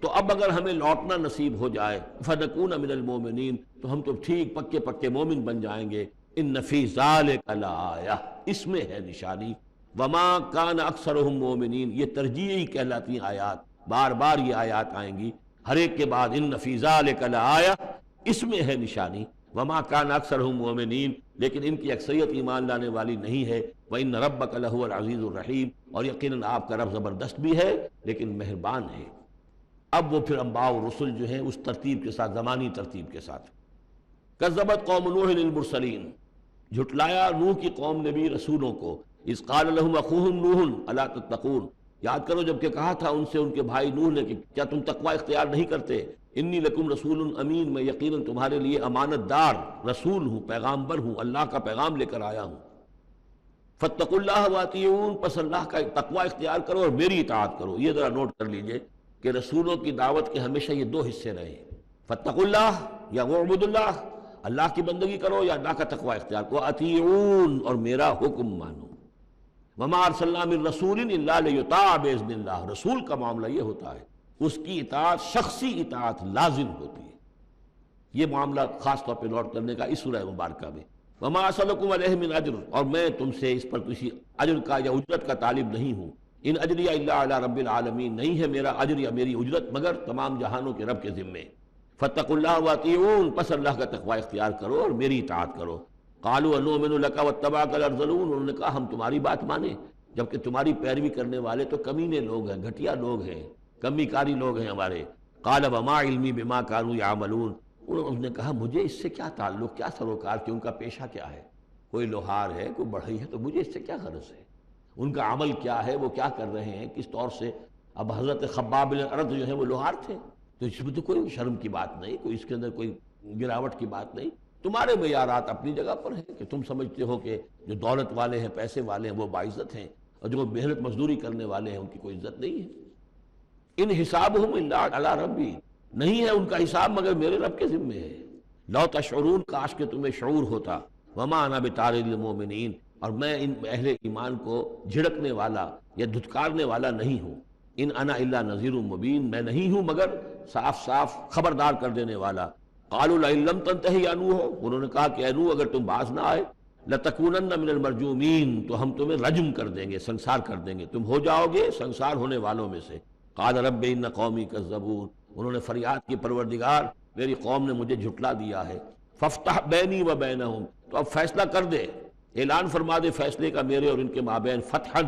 تو اب اگر ہمیں لوٹنا نصیب ہو جائے، فنکون من المؤمنین، تو ہم تو ٹھیک پکے پکے مومن بن جائیں گے۔ ان فی ذلک لآیہ، اس میں ہے نشانی۔ وما کان اکثرہم مومنین، یہ ترجیحی کہلاتی ہیں آیات، بار بار یہ آیات آئیں گی ہر ایک کے بعد، ان فی ذلک لآیہ، اس میں ہے نشانی۔ وما کان اکثرہم مومنین، لیکن ان کی اکثریت ایمان لانے والی نہیں ہے۔ وان ربک لہو العزیز الرحیم، اور یقیناً آپ کا رب زبردست بھی ہے لیکن مہربان ہے۔ اب وہ پھر انباء و رسل جو ہیں اس ترتیب کے ساتھ، زمانی ترتیب کے ساتھ۔ کذبت قوم نوح المرسلین، جھٹلایا نوح کی قوم نے بھی رسولوں کو۔ اذ قال لهم اخوهم نوح الا تتقون، یاد کرو جب کہ کہا تھا ان سے ان کے بھائی نوح نے کہ کیا تم تقوی اختیار نہیں کرتے۔ انی لکم رسول امین، میں یقیناً تمہارے لیے امانت دار رسول ہوں، پیغامبر ہوں، اللہ کا پیغام لے کر آیا ہوں۔ فاتقوا اللہ واطیعون، پس اللہ کا تقوی اختیار کرو اور میری اطاعت کرو۔ یہ ذرا نوٹ کر لیجئے کہ رسولوں کی دعوت کے ہمیشہ یہ دو حصے رہے ہیں، فاتقوا اللہ یا وعبدوا اللہ، اللہ کی بندگی کرو یا اللہ کا تقوی اختیار کرو، اطیعون، اور میرا حکم مانو۔ وما ارسلنا من رسول الا لیطاع باذن اللہ، رسول کا معاملہ یہ ہوتا ہے اس کی اطاعت شخصی اطاعت لازم ہوتی ہے۔ یہ معاملہ خاص طور پہ نوٹ کرنے کا اس سورہ مبارکہ میں۔ وما اسألکم علیہ من اجر، اور میں تم سے اس پر کسی اجر کا یا اجرت کا طالب نہیں ہوں۔ ان اجری الا علی رب العالمین، نہیں ہے میرا اجر یا میری اجرت مگر تمام جہانوں کے رب کے ذمے۔ فاتقوا اللہ واطیعون، پس اللہ کا تقوی اختیار کرو اور میری اطاعت کرو۔ قالوا انؤمن لک واتبعک الارذلون، انہوں نے کہا ہم تمہاری بات مانیں جبکہ تمہاری پیروی کرنے والے تو کمینے لوگ ہیں، گھٹیا لوگ ہیں، کمی کاری لوگ ہیں ہمارے۔ قال وما علمی بما کانوا یعملون، انہوں نے کہا مجھے اس سے کیا تعلق، کیا سروکار کہ ان کا پیشہ کیا ہے، کوئی لوہار ہے، کوئی بڑھئی ہے، تو مجھے اس سے کیا غرض ہے، ان کا عمل کیا ہے، وہ کیا کر رہے ہیں، کس طور سے۔ اب حضرت خباب بن الارت جو ہیں وہ لوہار تھے، تو اس میں تو کوئی شرم کی بات نہیں، کوئی اس کے اندر کوئی گراوٹ کی بات نہیں۔ تمہارے معیارات اپنی جگہ پر ہیں کہ تم سمجھتے ہو کہ جو دولت والے ہیں، پیسے والے ہیں، وہ باعزت ہیں، اور جو محنت مزدوری کرنے والے ہیں ان کی کوئی عزت نہیں ہے۔ ان حسابہم الا علی ربی، نہیں ہے ان کا حساب مگر میرے رب کے ذمے ہے۔ لو تشعرون، کاش کہ تمہیں شعور ہوتا۔ وما انا بطارد المؤمنین، اور میں ان اہل ایمان کو جھڑکنے والا یا دھتکارنے والا نہیں ہوں۔ ان انا الا نذیر مبین، میں نہیں ہوں مگر صاف صاف خبردار کر دینے والا۔ قالوا لئن لم تنتہ یا نوح، انہوں نے کہا کہ اے نوح اگر تم باز نہ آئے، لتکونن من المرجومین، تو ہم تمہیں رجم کر دیں گے، سنسار کر دیں گے، تم ہو جاؤ گے سنسار ہونے والوں میں سے۔ قال رب ان قومی کذبون، انہوں نے فریاد کی پروردگار میری قوم نے مجھے جھٹلا دیا ہے۔ فافتح بینی و بینہم، تو اب فیصلہ کر دے، اعلان فرما دے فیصلے کا میرے اور ان کے مابین، فتحا،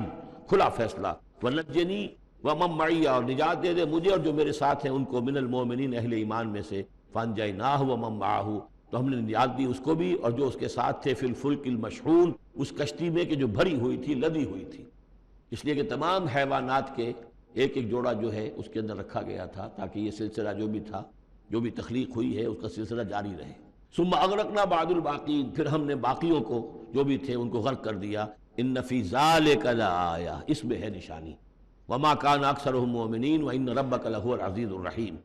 کھلا فیصلہ، ونجنی ومن معی، اور نجات دے دے مجھے اور جو میرے ساتھ ہیں ان کو، من المؤمنین، اہل ایمان میں سے۔ فانجیناہ ومن معہ، تو ہم نے نجات دی اس کو بھی اور جو اس کے ساتھ تھے، فی الفلک المشحون، اس کشتی میں کہ جو بھری ہوئی تھی، لدی ہوئی تھی، اس لیے کہ تمام حیوانات کے ایک ایک جوڑا جو ہے اس کے اندر رکھا گیا تھا تاکہ یہ سلسلہ جو بھی تھا، جو بھی تخلیق ہوئی ہے، اس کا سلسلہ جاری رہے۔ ثم اغرقنا بعد الباقین، پھر ہم نے باقیوں کو جو بھی تھے ان کو غرق کر دیا۔ ان فی ذلک لآیہ، اس میں ہے نشانی۔ وما کان اکثرهم مؤمنین وان ربک لہو العزیز الرحیم۔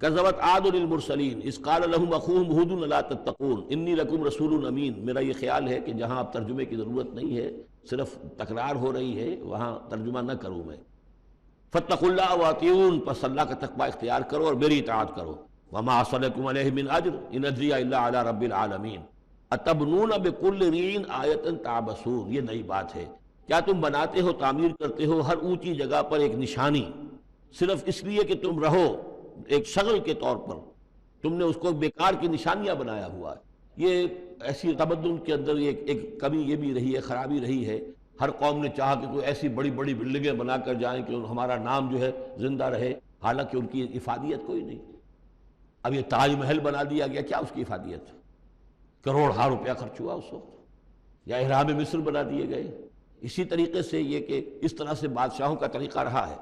کذبت عاد المرسلین اذ قال لهم اخوهم ہود الا تتقون انی لکم رسول امین۔ میرا یہ خیال ہے کہ جہاں اب ترجمے کی ضرورت نہیں ہے، صرف تکرار ہو رہی ہے، وہاں ترجمہ نہ کروں میں۔ فاتقوا اللہ واطیعون، پس اللہ کا تقوی اختیار کرو اور میری اطاعت کرو۔ وما اسألکم علیہ من اجر ان اجری الا علی رب العالمین۔ اتبنون بکل ریع آیۃ تعبثون، یہ نئی بات ہے، کیا تم بناتے ہو، تعمیر کرتے ہو ہر اونچی جگہ پر ایک نشانی، صرف اس لیے کہ تم رہو، ایک شغل کے طور پر تم نے اس کو بیکار کی نشانیاں بنایا ہوا ہے۔ یہ ایسی تمدن کے اندر ایک کمی یہ بھی رہی ہے، خرابی رہی ہے، ہر قوم نے چاہا کہ کوئی ایسی بڑی بڑی بلڈنگیں بنا کر جائیں کہ ہمارا نام جو ہے زندہ رہے، حالانکہ ان کی افادیت کوئی نہیں۔ اب یہ تاج محل بنا دیا گیا، کیا اس کی افادیت؟ کروڑہا روپیہ خرچ ہوا اس وقت، یا احرام مصر بنا دیے گئے۔ اسی طریقے سے یہ کہ اس طرح سے بادشاہوں کا طریقہ رہا ہے۔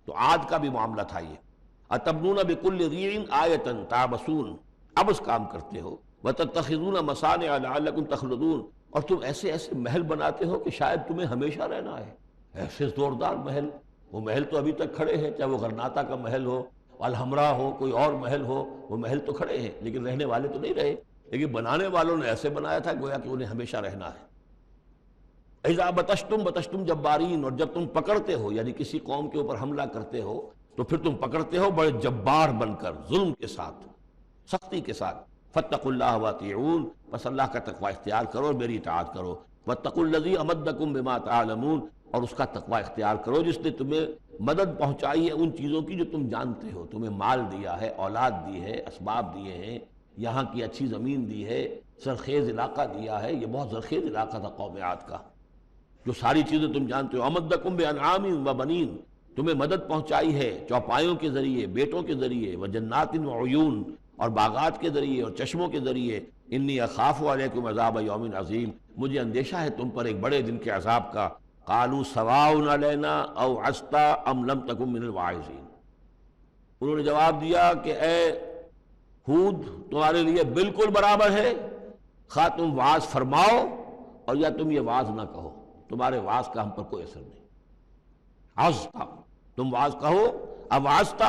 تو عاد کا بھی معاملہ تھا یہ، اتبنون بکل ریع آیۃ تعبثون، اب اس کام کرتے ہو، وتتخذون مصانع لعلکم تخلدون، اور تم ایسے ایسے محل بناتے ہو کہ شاید تمہیں ہمیشہ رہنا ہے، ایسے زوردار محل۔ وہ محل تو ابھی تک کھڑے ہیں، چاہے وہ غرناطہ کا محل ہو، الحمراء ہو، کوئی اور محل ہو، وہ محل تو کھڑے ہیں لیکن رہنے والے تو نہیں رہے، لیکن بنانے والوں نے ایسے بنایا تھا گویا کہ انہیں ہمیشہ رہنا ہے۔ اذا بطشتم بطشتم جبارین، اور جب تم پکڑتے ہو یعنی کسی قوم کے اوپر حملہ کرتے ہو تو پھر تم پکڑتے ہو بڑے جبار بن کر، ظلم کے ساتھ، سختی کے ساتھ۔ فاتقوا اللہ واطیعون، بس اللہ کا تقوی اختیار کرو اور میری اطاعت کرو۔ واتقوا الذی امدکم بما تعلمون، اور اس کا تقوی اختیار کرو جس نے تمہیں مدد پہنچائی ہے ان چیزوں کی جو تم جانتے ہو، تمہیں مال دیا ہے، اولاد دی ہے، اسباب دیے ہیں، یہاں کی اچھی زمین دی ہے، زرخیز علاقہ دیا ہے۔ یہ بہت زرخیز علاقہ تھا قوم عاد کا، جو ساری چیزیں تم جانتے ہو۔ امدکم بانعام وبنین، تمہیں مدد پہنچائی ہے چوپایوں کے ذریعے، بیٹوں کے ذریعے، وجنات وعیون، اور باغات کے ذریعے اور چشموں کے ذریعے۔ انی اخاف علیکم عذاب یوم عظیم، مجھے اندیشہ ہے تم پر ایک بڑے دن کے عذاب کا۔ قالوا سواء علینا اوعظت ام لم تکن من الواعظین، انہوں نے جواب دیا کہ اے ہود، تمہارے لیے بالکل برابر ہے، خواہ تم واعظ فرماؤ اور یا تم یہ واعظ نہ کہو، تمہارے واعظ کا ہم پر کوئی اثر نہیں۔ عظت، تم واعظ کہو، اوعظت،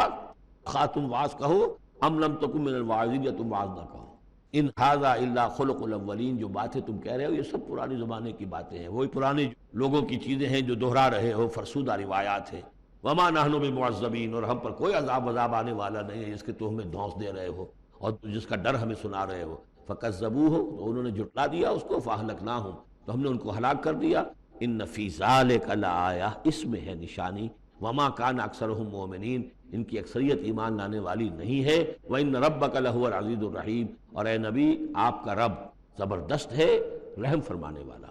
خواہ تم واعظ کہو، ام لم تکن من الواعظین، یا تم واعظ نہ کہو۔ ان ھذا الا خلق الاولین، جو باتیں تم کہہ رہے ہو یہ سب پرانے زمانے کی باتیں ہیں، وہی پرانے لوگوں کی چیزیں ہیں جو دہرا رہے ہو، فرسودہ روایات ہیں۔ وما نحن بمعذبین، اور ہم پر کوئی عذاب آنے والا نہیں ہے جس کے تو ہمیں دھونس دے رہے ہو اور جس کا ڈر ہمیں سنا رہے ہو۔ فکذبوہ، تو انہوں نے جھٹلا دیا اس کو، فاہلکناہم، تو ہم نے ان کو ہلاک کر دیا۔ ان فی ذلک لآیہ، اس میں ہے نشانی۔ وما کان اکثرہم مؤمنین، ان کی اکثریت ایمان لانے والی نہیں ہے۔ وَإِنَّ رَبَّكَ لَهُوَ الْعَزِيزُ الرَّحِيمُ، اور اے نبی آپ کا رب زبردست ہے، رحم فرمانے والا۔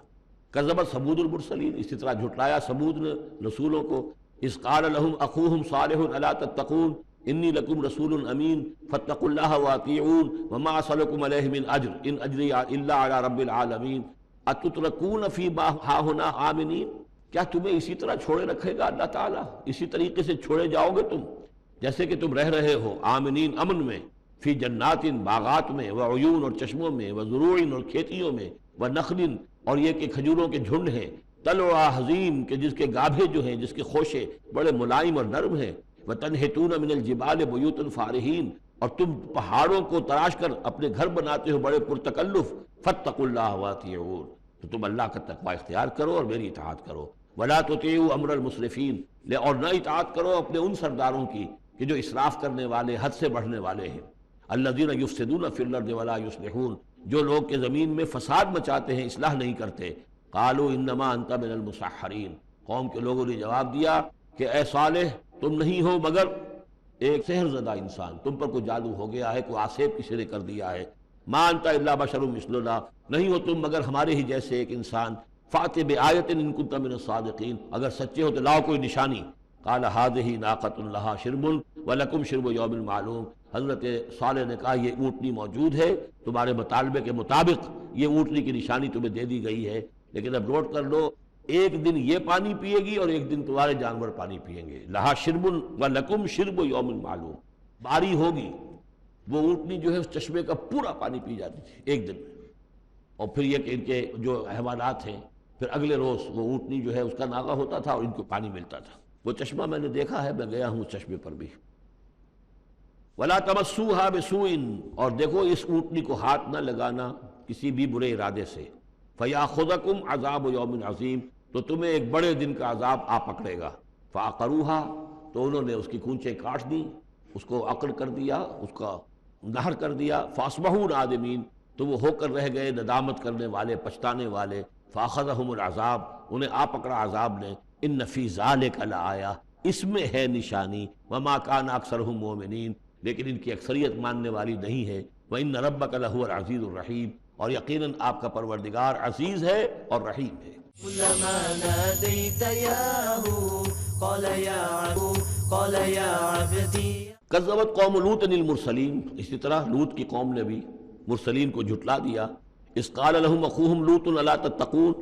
کذبت ثمود المرسلین، اسی طرح جھٹلایا ثمود نے رسولوں کو۔ اذ قال لهم اخوهم صالح الا تتقون انی لکم رسول امین فاتقوا اللہ واطیعون وما اسألکم علیہ من اجر ان اجری الا علی رب العالمین اتترکون فی ما ہاہنا آمنین، کیا تمہیں اسی طرح چھوڑے رکھے گا اللہ تعالیٰ، اسی طریقے سے چھوڑے جاؤ گے تم جیسے کہ تم رہ رہے ہو، آمنین امن میں، فی جنات باغات میں، وعیون اور چشموں میں، وزروع اور کھیتیوں میں، ونخل اور یہ کہ کھجوروں کے جھنڈ ہیں، طلعا حزیم کہ جس کے گابھے جو ہیں، جس کے خوشے بڑے ملائم اور نرم ہیں، وتنحتون من الجبال بیوتا فارہین اور تم پہاڑوں کو تراش کر اپنے گھر بناتے ہو بڑے پرتکلف، فاتقوا اللہ واطیعون، تو تم اللہ کا تقوی اختیار کرو اور میری اطاعت کرو، ولا تطیعوا امر المسرفین، اور نہ اطاعت کرو اپنے ان سرداروں کی کہ جو اسراف کرنے والے، حد سے بڑھنے والے ہیں، الذین یفسدون فی الارض ولا یصلحون، جو لوگ کہ زمین میں فساد مچاتے ہیں، اصلاح نہیں کرتے۔ قالوا انما انت من المسحرین، قوم کے لوگوں نے جواب دیا کہ اے صالح تم نہیں ہو مگر ایک سحر زدہ انسان، تم پر کوئی جادو ہو گیا ہے، کوئی آسیب کسی نے کر دیا ہے۔ ما انت الا بشر مثلنا، نہیں ہو تم مگر ہمارے ہی جیسے ایک انسان۔ فأت بآیۃ ان کنت من الصادقین، اگر سچے ہو تو لاؤ کوئی نشانی۔ قال هذه ناقۃ لها شرب ولکم شرب یوم معلوم، حضرت صالح نے کہا یہ اونٹنی موجود ہے، تمہارے مطالبے کے مطابق یہ اونٹنی کی نشانی تمہیں دے دی گئی ہے، لیکن اب نوٹ کر لو ایک دن یہ پانی پیے گی اور ایک دن تمہارے جانور پانی پئیں گے۔ لہا شرب ولکم شرب یوم معلوم، باری ہوگی، وہ اونٹنی جو ہے اس چشمے کا پورا پانی پی جاتی تھی ایک دن میں، اور پھر یہ کہ ان کے جو حیوانات ہیں پھر اگلے روز وہ اونٹنی جو ہے اس کا ناغہ ہوتا تھا اور ان کو پانی ملتا تھا۔ وہ چشمہ میں نے دیکھا ہے، میں گیا ہوں اس چشمے پر بھی۔ ولا تمسوها بسوء، اور دیکھو اس اونٹنی کو ہاتھ نہ لگانا کسی بھی برے ارادے سے۔ فیاخذکم عذاب یوم عظیم، تو تمہیں ایک بڑے دن کا عذاب آ پکڑے گا۔ فعقروها، تو انہوں نے اس کی کونچیں کاٹ دی، اس کو عقر کر دیا، اس کا نہر کر دیا۔ فاصبحوا نادمین، تو وہ ہو کر رہ گئے ندامت کرنے والے، پچھتانے والے۔ فاخذہم العذاب، انہیں آ پکڑا عذاب نے۔ ان فی ذلک لآیہ، اس میں ہے نشانی۔ وما کان اکثرہم مؤمنین، لیکن ان کی اکثریت ماننے والی نہیں ہے۔ وان ربک لہو العزیز الرحیم، اور یقیناً آپ کا پروردگار عزیز ہے اور رحیم ہے۔ كلما ناديت ياه قال يا عبد قال يا عبدي۔ کذبت قوم لوط المرسلین، اسی طرح لوط کی قوم نے بھی مرسلین کو جھٹلا دیا۔ اذ قال لهم اخوهم لوط الا تتقون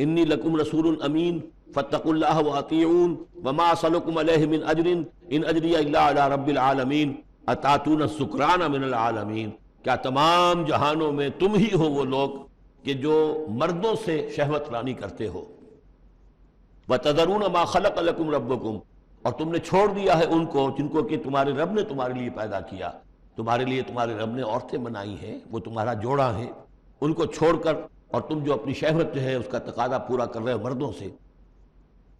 انی لکم رسول امین فاتقوا اللہ واطیعون وما اسألکم علیہ من اجر ان اجری الا علی رب العالمین اتاتون السکران من العالمین، کیا تمام جہانوں میں تم ہی ہو وہ لوگ کہ جو مردوں سے شہوت رانی کرتے ہو، وتذرون ما خلق لکم ربکم، اور تم نے چھوڑ دیا ہے ان کو جن کو کہ تمہارے رب نے تمہارے لیے پیدا کیا، تمہارے لیے تمہارے رب نے عورتیں بنائی ہیں، وہ تمہارا جوڑا ہیں، ان کو چھوڑ کر اور تم جو اپنی شہوت جو ہے اس کا تقاضا پورا کر رہے ہو مردوں سے،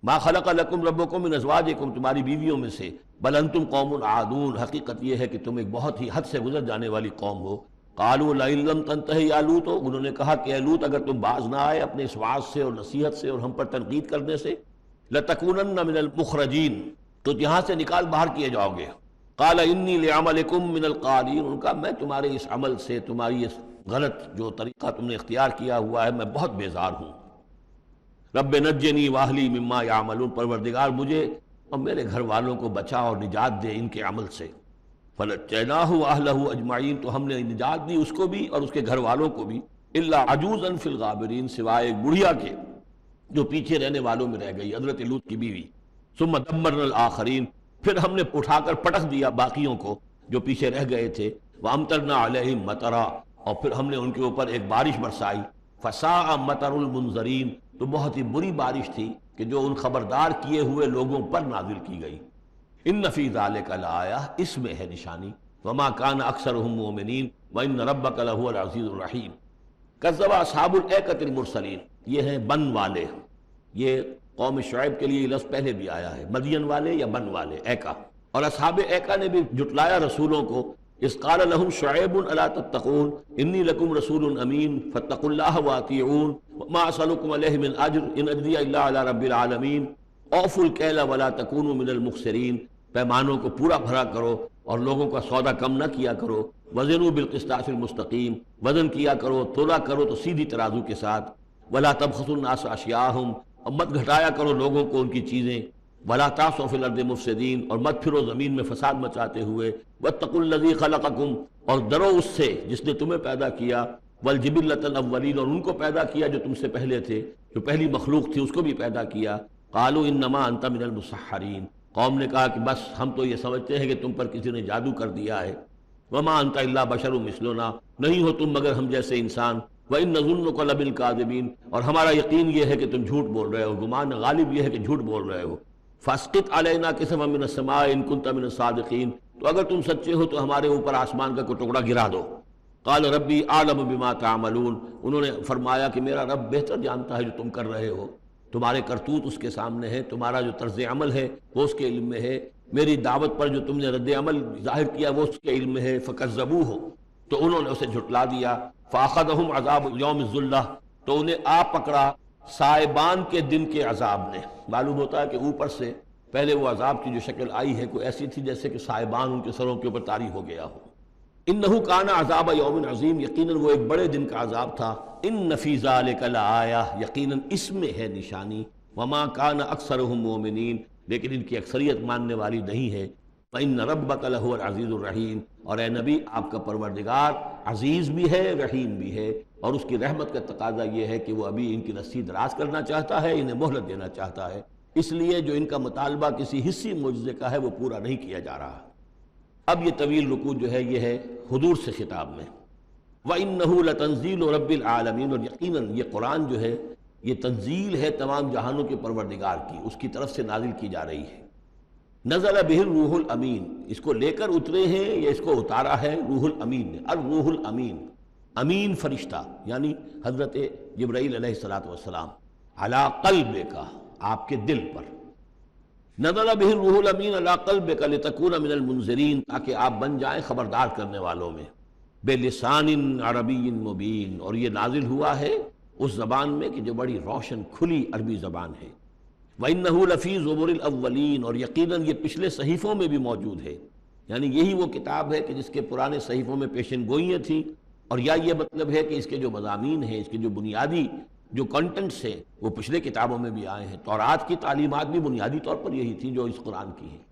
ما خلق لکم ربکم من ازواجکم، تمہاری بیویوں میں سے، بل انتم قوم عادون، حقیقت یہ ہے کہ تم ایک بہت ہی حد سے گزر جانے والی قوم ہو۔ قالوا لئن لم تنتہ یا لوط، انہوں نے کہا کہ اے لوط اگر تم باز نہ آئے اپنے اس وعظ سے اور نصیحت سے اور ہم پر تنقید کرنے سے، لتکونن من المخرجین، تو یہاں سے نکال باہر کیے جاؤ گے۔ قال انی لعملکم من القالین، ان کا میں تمہارے اس عمل سے، تمہاری اس غلط جو طریقہ تم نے اختیار کیا ہوا ہے، میں بہت بیزار ہوں۔ رب نجنی واہلی مما یعملون، پروردگار مجھے اور میرے گھر والوں کو بچا اور نجات دے ان کے عمل سے۔ فنجیناہ واہلہ اجمعین، تو ہم نے نجات دی اس کو بھی اور اس کے گھر والوں کو بھی، الا عجوزا فی الغابرین، سوائے ایک بڑھیا کے جو پیچھے رہنے والوں میں رہ گئی، حضرت لوط کی بیوی۔ ثم دمرنا الآخرین، پھر ہم نے اٹھا کر پٹک دیا باقیوں کو جو پیچھے رہ گئے تھے۔ وامطرنا علیہم مطرا، اور پھر ہم نے ان کے اوپر ایک بارش برسائی۔ فساء مطر المنذرین، تو بہت ہی بری بارش تھی کہ جو ان خبردار کیے ہوئے لوگوں پر نازل کی گئی۔ ان فی ذلک لآیہ، اس میں ہے نشانی۔ وما کان اکثرهم مؤمنین وان ربک لہو العزیز الرحیم۔ کذب اصحاب الایکۃ المرسلین، یہ ہیں بن والے، یہ قوم شعیب کے لیے یہ لفظ پہلے بھی آیا ہے، مدین والے یا بن والے، ایکا، اور اصحاب ایکا نے بھی جھٹلایا رسولوں کو۔ اذ قال لهم شعیب الا تتقون انی لکم رسول امین فاتقوا اللہ واطیعون وما اسألکم علیہ من اجر ان اجری الا علی رب العالمین اوفوا الکیل ولا تکونوا من المخسرین، پیمانوں کو پورا بھرا کرو اور لوگوں کا سودا کم نہ کیا کرو۔ وزنوا بالقسطاس المستقیم، وزن کیا کرو، تولا کرو تو سیدھی ترازو کے ساتھ۔ ولا تبخسوا الناس اشیاءہم، اور مت گھٹایا کرو لوگوں کو ان کی چیزیں۔ ولا تعثوا فی الارض مفسدین، اور مت پھرو زمین میں فساد مچاتے ہوئے۔ واتقوا الذی خلقکم، اور ڈرو اس سے جس نے تمہیں پیدا کیا۔ والجبلۃ الاولین، اور ان کو پیدا کیا جو تم سے پہلے تھے، جو پہلی مخلوق تھی اس کو بھی پیدا کیا۔ قالوا انما انت من المسحرین، قوم نے کہا کہ بس ہم تو یہ سمجھتے ہیں کہ تم پر کسی نے جادو کر دیا ہے۔ وما انت الا بشر مثلنا، نہیں ہو تم مگر ہم جیسے انسان۔ وان نظنک لمن الکاذبین، اور ہمارا یقین یہ ہے کہ تم جھوٹ بول رہے ہو، گمان غالب یہ ہے کہ جھوٹ بول رہے ہو۔ فاسقط علینا کسفا من السماء ان کنت من الصادقین، تو اگر تم سچے ہو تو ہمارے اوپر آسمان کا کوئی ٹکڑا گرا دو۔ قال ربی اعلم بما تعملون، انہوں نے فرمایا کہ میرا رب بہتر جانتا ہے جو تم کر رہے ہو، تمہارے کرتوت اس کے سامنے ہے، تمہارا جو طرز عمل ہے وہ اس کے علم میں ہے، میری دعوت پر جو تم نے رد عمل ظاہر کیا وہ اس کے علم میں ہے۔ فکذبوہ، تو انہوں نے اسے جھٹلا دیا۔ فاخذہم عذاب یوم الذلہ، تو انہیں آ پکڑا سائبان کے دن کے عذاب نے۔ معلوم ہوتا ہے کہ اوپر سے پہلے وہ عذاب کی جو شکل آئی ہے کوئی ایسی تھی جیسے کہ سائبان ان کے سروں کے اوپر طاری ہو گیا ہو۔ انہ کان عذاب یوم عظیم، یقیناً وہ ایک بڑے دن کا عذاب تھا۔ ان فی ذلک لآیہ، یقیناً اس میں ہے نشانی۔ وما کان اکثرهم مؤمنین، لیکن ان کی اکثریت ماننے والی نہیں ہے۔ فإن ربک لہو العزیز الرحیم، اور اے نبی آپ کا پروردگار عزیز بھی ہے رحیم بھی ہے، اور اس کی رحمت کا تقاضا یہ ہے کہ وہ ابھی ان کی رسی دراز کرنا چاہتا ہے، انہیں مہلت دینا چاہتا ہے، اس لیے جو ان کا مطالبہ کسی حصی معجزے کا ہے وہ پورا نہیں کیا جا رہا۔ اب یہ طویل رکوع جو ہے یہ ہے حضور سے خطاب میں۔ وَإِنَّهُ لَتَنزِيلُ رَبِّ الْعَالَمِينَ، اور یقیناً یہ قرآن جو ہے یہ تنزیل ہے تمام جہانوں کے پروردگار کی، اس کی طرف سے نازل کی جا رہی ہے۔ نزل بہ الروح الامین، اس کو لے کر اترے ہیں یا اس کو اتارا ہے روح الامین نے، الروح الامین، امین فرشتہ یعنی حضرت جبرائیل علیہ الصلوۃ والسلام، علی قلبک، آپ کے دل پر۔ نزل بہ الروح الامین علی قلبک لتکون من المنذرین، تاکہ آپ بن جائیں خبردار کرنے والوں میں۔ بلسان عربی مبین، اور یہ نازل ہوا ہے اس زبان میں کہ جو بڑی روشن کھلی عربی زبان ہے۔ وَإِنَّهُ لَفِي زُبُرِ الْأَوَّلِينَ، اور یقیناً یہ پچھلے صحیفوں میں بھی موجود ہے، یعنی یہی وہ کتاب ہے کہ جس کے پرانے صحیفوں میں پیشن گوئیاں تھیں، اور یا یہ مطلب ہے کہ اس کے جو مضامین ہیں، اس کے جو بنیادی جو کنٹنٹس ہیں وہ پچھلے کتابوں میں بھی آئے ہیں۔ تورات کی تعلیمات بھی بنیادی طور پر یہی تھی جو اس قرآن کی ہیں،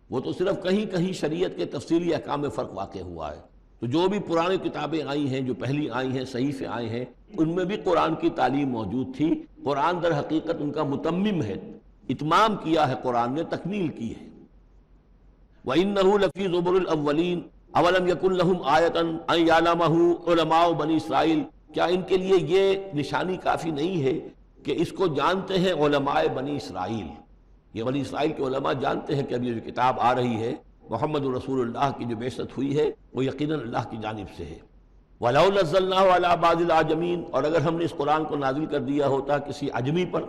وہ تو صرف کہیں کہیں شریعت کے تفصیلی احکام میں فرق واقع ہوا ہے، تو جو بھی پرانی کتابیں آئی ہیں، جو پہلی آئی ہیں، صحیفے آئے ہیں، ان میں بھی قرآن کی تعلیم موجود تھی۔ قرآن در حقیقت ان کا متمم ہے، اتمام کیا ہے قرآن نے، تکمیل کی ہے۔ وَإِنَّهُ لَفِي زُبُرِ الْأَوَّلِينَ أَوَلَمْ يَكُنْ لَهُمْ آيَةً أَنْ يَعْلَمَهُ عُلَمَاءُ بَنِي اسرائیل، کیا ان کے لیے یہ نشانی کافی نہیں ہے کہ اس کو جانتے ہیں علماء بنی اسرائیل؟ یہ بنی اسرائیل کے علماء جانتے ہیں کہ اب یہ جو کتاب آ رہی ہے، محمد رسول اللہ کی جو بعثت ہوئی ہے، وہ یقیناً اللہ کی جانب سے ہے۔ وَلَوْ نَزَّلْنَاهُ عَلَىٰ بَعْضِ الْأَعْجَمِينَ، اور اگر ہم نے اس قرآن کو نازل کر دیا ہوتا کسی عجمی پر،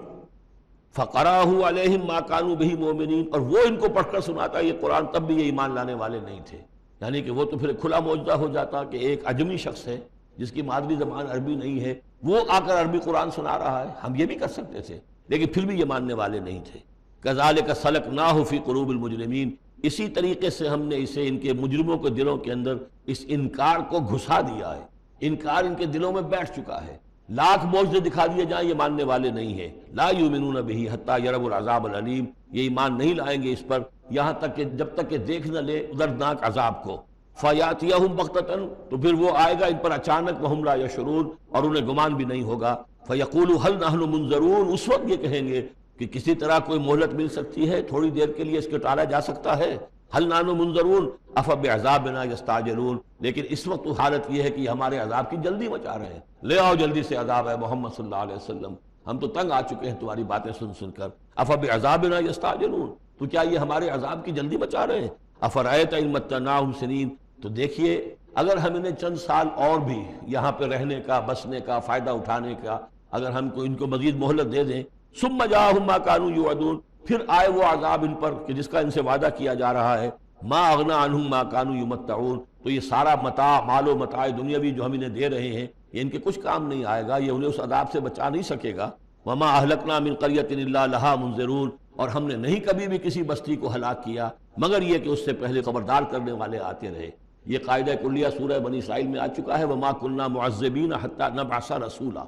فَقَرَأَهُ عَلَيْهِمْ مَا كَانُوا بِهِ مُؤْمِنِينَ، اور وہ ان کو پڑھ کر سناتا یہ قرآن، تب بھی یہ ایمان لانے والے نہیں تھے۔ یعنی کہ وہ تو پھر کھلا معجزہ ہو جاتا کہ ایک عجمی شخص ہے جس کی مادری زبان عربی نہیں ہے، وہ آ کر عربی قرآن سنا رہا ہے، ہم یہ بھی کر سکتے تھے، لیکن پھر بھی یہ ماننے والے نہیں تھے۔ كَذَلِكَ سَلَكْنَاهُ فِي قُلُوبِ الْمُجْرِمِينَ، اسی طریقے سے ہم نے اسے ان کے مجرموں کے دلوں کے اندر اس انکار کو گھسا دیا ہے، انکار ان کے دلوں میں بیٹھ چکا ہے۔ لاکھ معجزے دکھا دیے جائیں، یہ ماننے والے نہیں ہیں۔ لا یؤمنون بہ حتی یروا العذاب العلیم، یہ ایمان نہیں لائیں گے اس پر یہاں تک کہ جب تک کہ دیکھ نہ لے دردناک عذاب کو۔ فیاتیہم بغتۃ، تو پھر وہ آئے گا ان پر اچانک، وہم لا یشعرون، اور انہیں گمان بھی نہیں ہوگا۔ فیقولوا ہل نحن منظرون، اس وقت یہ کہیں گے کہ کسی طرح کوئی مہلت مل سکتی ہے، تھوڑی دیر کے لیے اس کو ٹالا جا سکتا ہے۔ ہل نحن منظرون افبعذابنا یستعجلون، لیکن اس وقت تو حالت یہ ہے کہ یہ ہمارے عذاب کی جلدی مچا رہے ہیں، لے آؤ جلدی سے عذاب ہے محمد صلی اللہ علیہ وسلم، ہم تو تنگ آ چکے ہیں تمہاری باتیں سن سن کر۔ افبعذابنا یستعجلون، تو کیا یہ ہمارے عذاب کی جلدی مچا رہے ہیں؟ افرأیت ان متعناہم سنین، تو دیکھیے اگر ہم انہیں چند سال اور بھی یہاں پہ رہنے کا، بسنے کا، فائدہ اٹھانے کا، اگر ہم کو ان کو مزید مہلت دے دیں، ثم جاءہم ما کانوا یوعدون، پھر آئے وہ عذاب ان پر کہ جس کا ان سے وعدہ کیا جا رہا ہے، ما اغنی عنہم ما کانوا یمتعون، تو یہ سارا متاع، مال و متاع دنیاوی جو ہم انہیں دے رہے ہیں، یہ ان کے کچھ کام نہیں آئے گا، یہ انہیں اس عذاب سے بچا نہیں سکے گا۔ وما اہلکنا من قریۃ الا لہا منذرون، اور ہم نے نہیں کبھی بھی کسی بستی کو ہلاک کیا مگر یہ کہ اس سے پہلے خبردار کرنے والے آتے رہے۔ یہ قاعدہ کلیہ سورہ بنی اسرائیل میں آ چکا ہے، وما كنا معذبین حتی نبعث رسولا،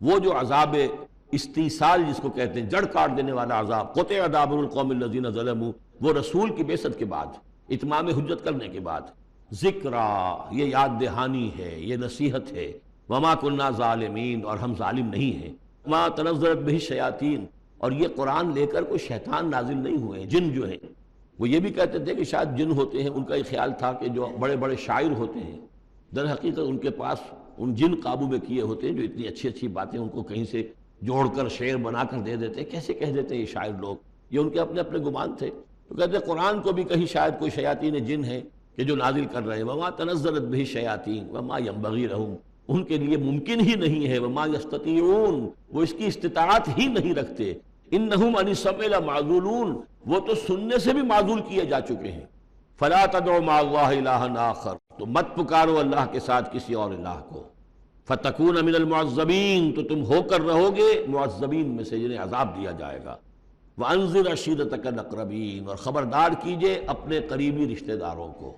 وہ جو عذاب استیصال جس کو کہتے ہیں، جڑ کاٹ دینے والا عذاب، قطع دابر القوم الذین ظلموا، وہ رسول کی بعثت کے بعد، اتمام حجت کرنے کے بعد، ذکرا، یہ یاد دہانی ہے، یہ نصیحت ہے، وما كنا ظالمین، اور ہم ظالم نہیں ہیں، ما تنزلت بہ الشیاطین، اور یہ قرآن لے کر کوئی شیطان نازل نہیں ہوئے، جن جو ہیں وہ یہ بھی کہتے تھے کہ شاید جن ہوتے ہیں، ان کا یہ خیال تھا کہ جو بڑے بڑے شاعر ہوتے ہیں در حقیقت ان کے پاس ان جن قابو میں کیے ہوتے ہیں جو اتنی اچھی اچھی باتیں ان کو کہیں سے جوڑ کر شعر بنا کر دے دیتے ہیں۔ کیسے کہہ دیتے ہیں یہ شاعر لوگ، یہ ان کے اپنے اپنے گمان تھے۔ تو کہتے ہیں قرآن کو بھی کہیں شاید کوئی شیاطین جن ہیں کہ جو نازل کر رہے ہیں، وما تنزلت بہ الشیاطین وما ينبغی لہم، ان کے لیے ممکن ہی نہیں ہے، وما یستطیعون، وہ اس کی استطاعت ہی نہیں رکھتے، انہم عن السمع لمعزولون، وہ تو سننے سے بھی معزول کیے جا چکے ہیں۔ فلا تدعوا مع اللہ الہا آخر، تو مت پکارو اللہ کے ساتھ کسی اور الہ کو، فتکون من المعذبین، تو تم ہو کر رہو گے معذبین میں سے جنہیں عذاب دیا جائے گا۔ وانذر عشیرتک الاقربین، اور خبردار کیجئے اپنے قریبی رشتہ داروں کو۔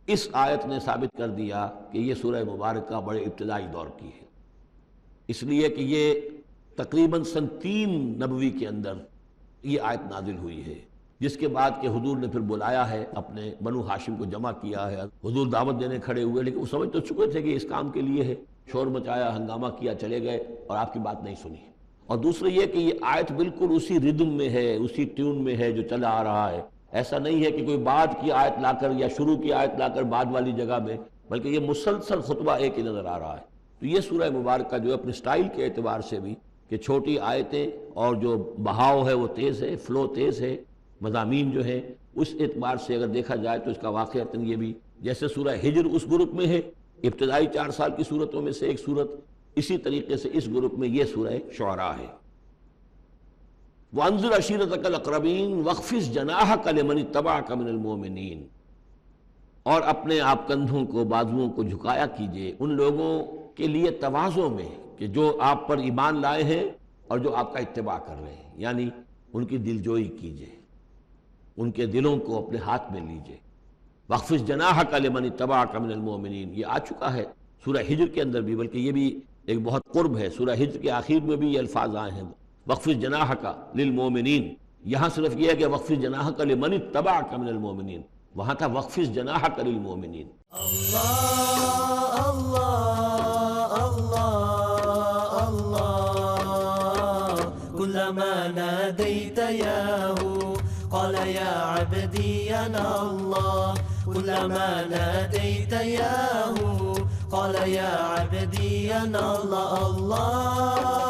اس آیت نے ثابت کر دیا کہ یہ سورہ مبارکہ بڑے ابتدائی دور کی ہے، اس لیے کہ یہ تقریباً سن 3 نبوی کے اندر یہ آیت نازل ہوئی ہے، جس کے بعد کہ حضور نے پھر بلایا ہے، اپنے بنو ہاشم کو جمع کیا ہے، حضور دعوت دینے کھڑے ہوئے، لیکن وہ سمجھ تو چکے تھے کہ اس کام کے لیے ہے، شور مچایا، ہنگامہ کیا، چلے گئے اور آپ کی بات نہیں سنی۔ اور دوسرے یہ کہ یہ آیت بالکل اسی ردم میں ہے، اسی ٹیون میں ہے جو چلا آ رہا ہے، ایسا نہیں ہے کہ کوئی بعد کی آیت لا کر یا شروع کی آیت لا کر بعد والی جگہ میں، بلکہ یہ مسلسل خطبہ ایک ہی نظر آ رہا ہے۔ تو یہ سورہ مبارکہ جو اپنے سٹائل کے اعتبار سے بھی کہ چھوٹی آیتیں اور جو بہاؤ ہے وہ تیز ہے، فلو تیز ہے، مضامین جو ہیں اس اعتبار سے اگر دیکھا جائے تو اس کا واقعتاً یہ بھی جیسے سورہ ہجر اس گروپ میں ہے، ابتدائی 4 سال کی صورتوں میں سے ایک صورت، اسی طریقے سے اس گروپ میں یہ سورہ شعراء ہے۔ وَأَنذِرْ عَشِيرَتَكَ الْأَقْرَبِينَ وَاخْفِضْ جَنَاحَكَ لِمَنِ اتَّبَعَكَ مِنَ الْمُؤْمِنِينَ، اور اپنے آپ کندھوں کو، بازوؤں کو جھکایا کیجئے ان لوگوں کے لیے تواضع میں کہ جو آپ پر ایمان لائے ہیں اور جو آپ کا اتباع کر رہے ہیں، یعنی ان کی دلجوئی کیجئے، ان کے دلوں کو اپنے ہاتھ میں لیجئے۔ وَاخْفِضْ جَنَاحَكَ لِمَنِ اتَّبَعَكَ مِنَ الْمُؤْمِنِينَ، یہ آ چکا ہے سورہ ہجر کے اندر بھی، بلکہ یہ بھی ایک بہت قرب ہے، سورہ ہجر کے آخر میں بھی یہ الفاظ آئے ہیں، وَاخْفِضْ جَنَاحَكَ لِلْمُؤْمِنِينَ، یہاں صرف یہ ہے کہ وَاخْفِضْ جَنَاحَكَ لِمَنِ اتَّبَعَكَ مِنَ الْمُؤْمِنِينَ، وہاں تھا وَخْفِضْ جَنَاحَكَ لِلْمُؤْمِنِينَ. اللہ اللہ اللہ اللہ كلما ناديت ياه قال يا عبدي أنا الله كلما ناديت ياه قال يا عبدي أنا الله الله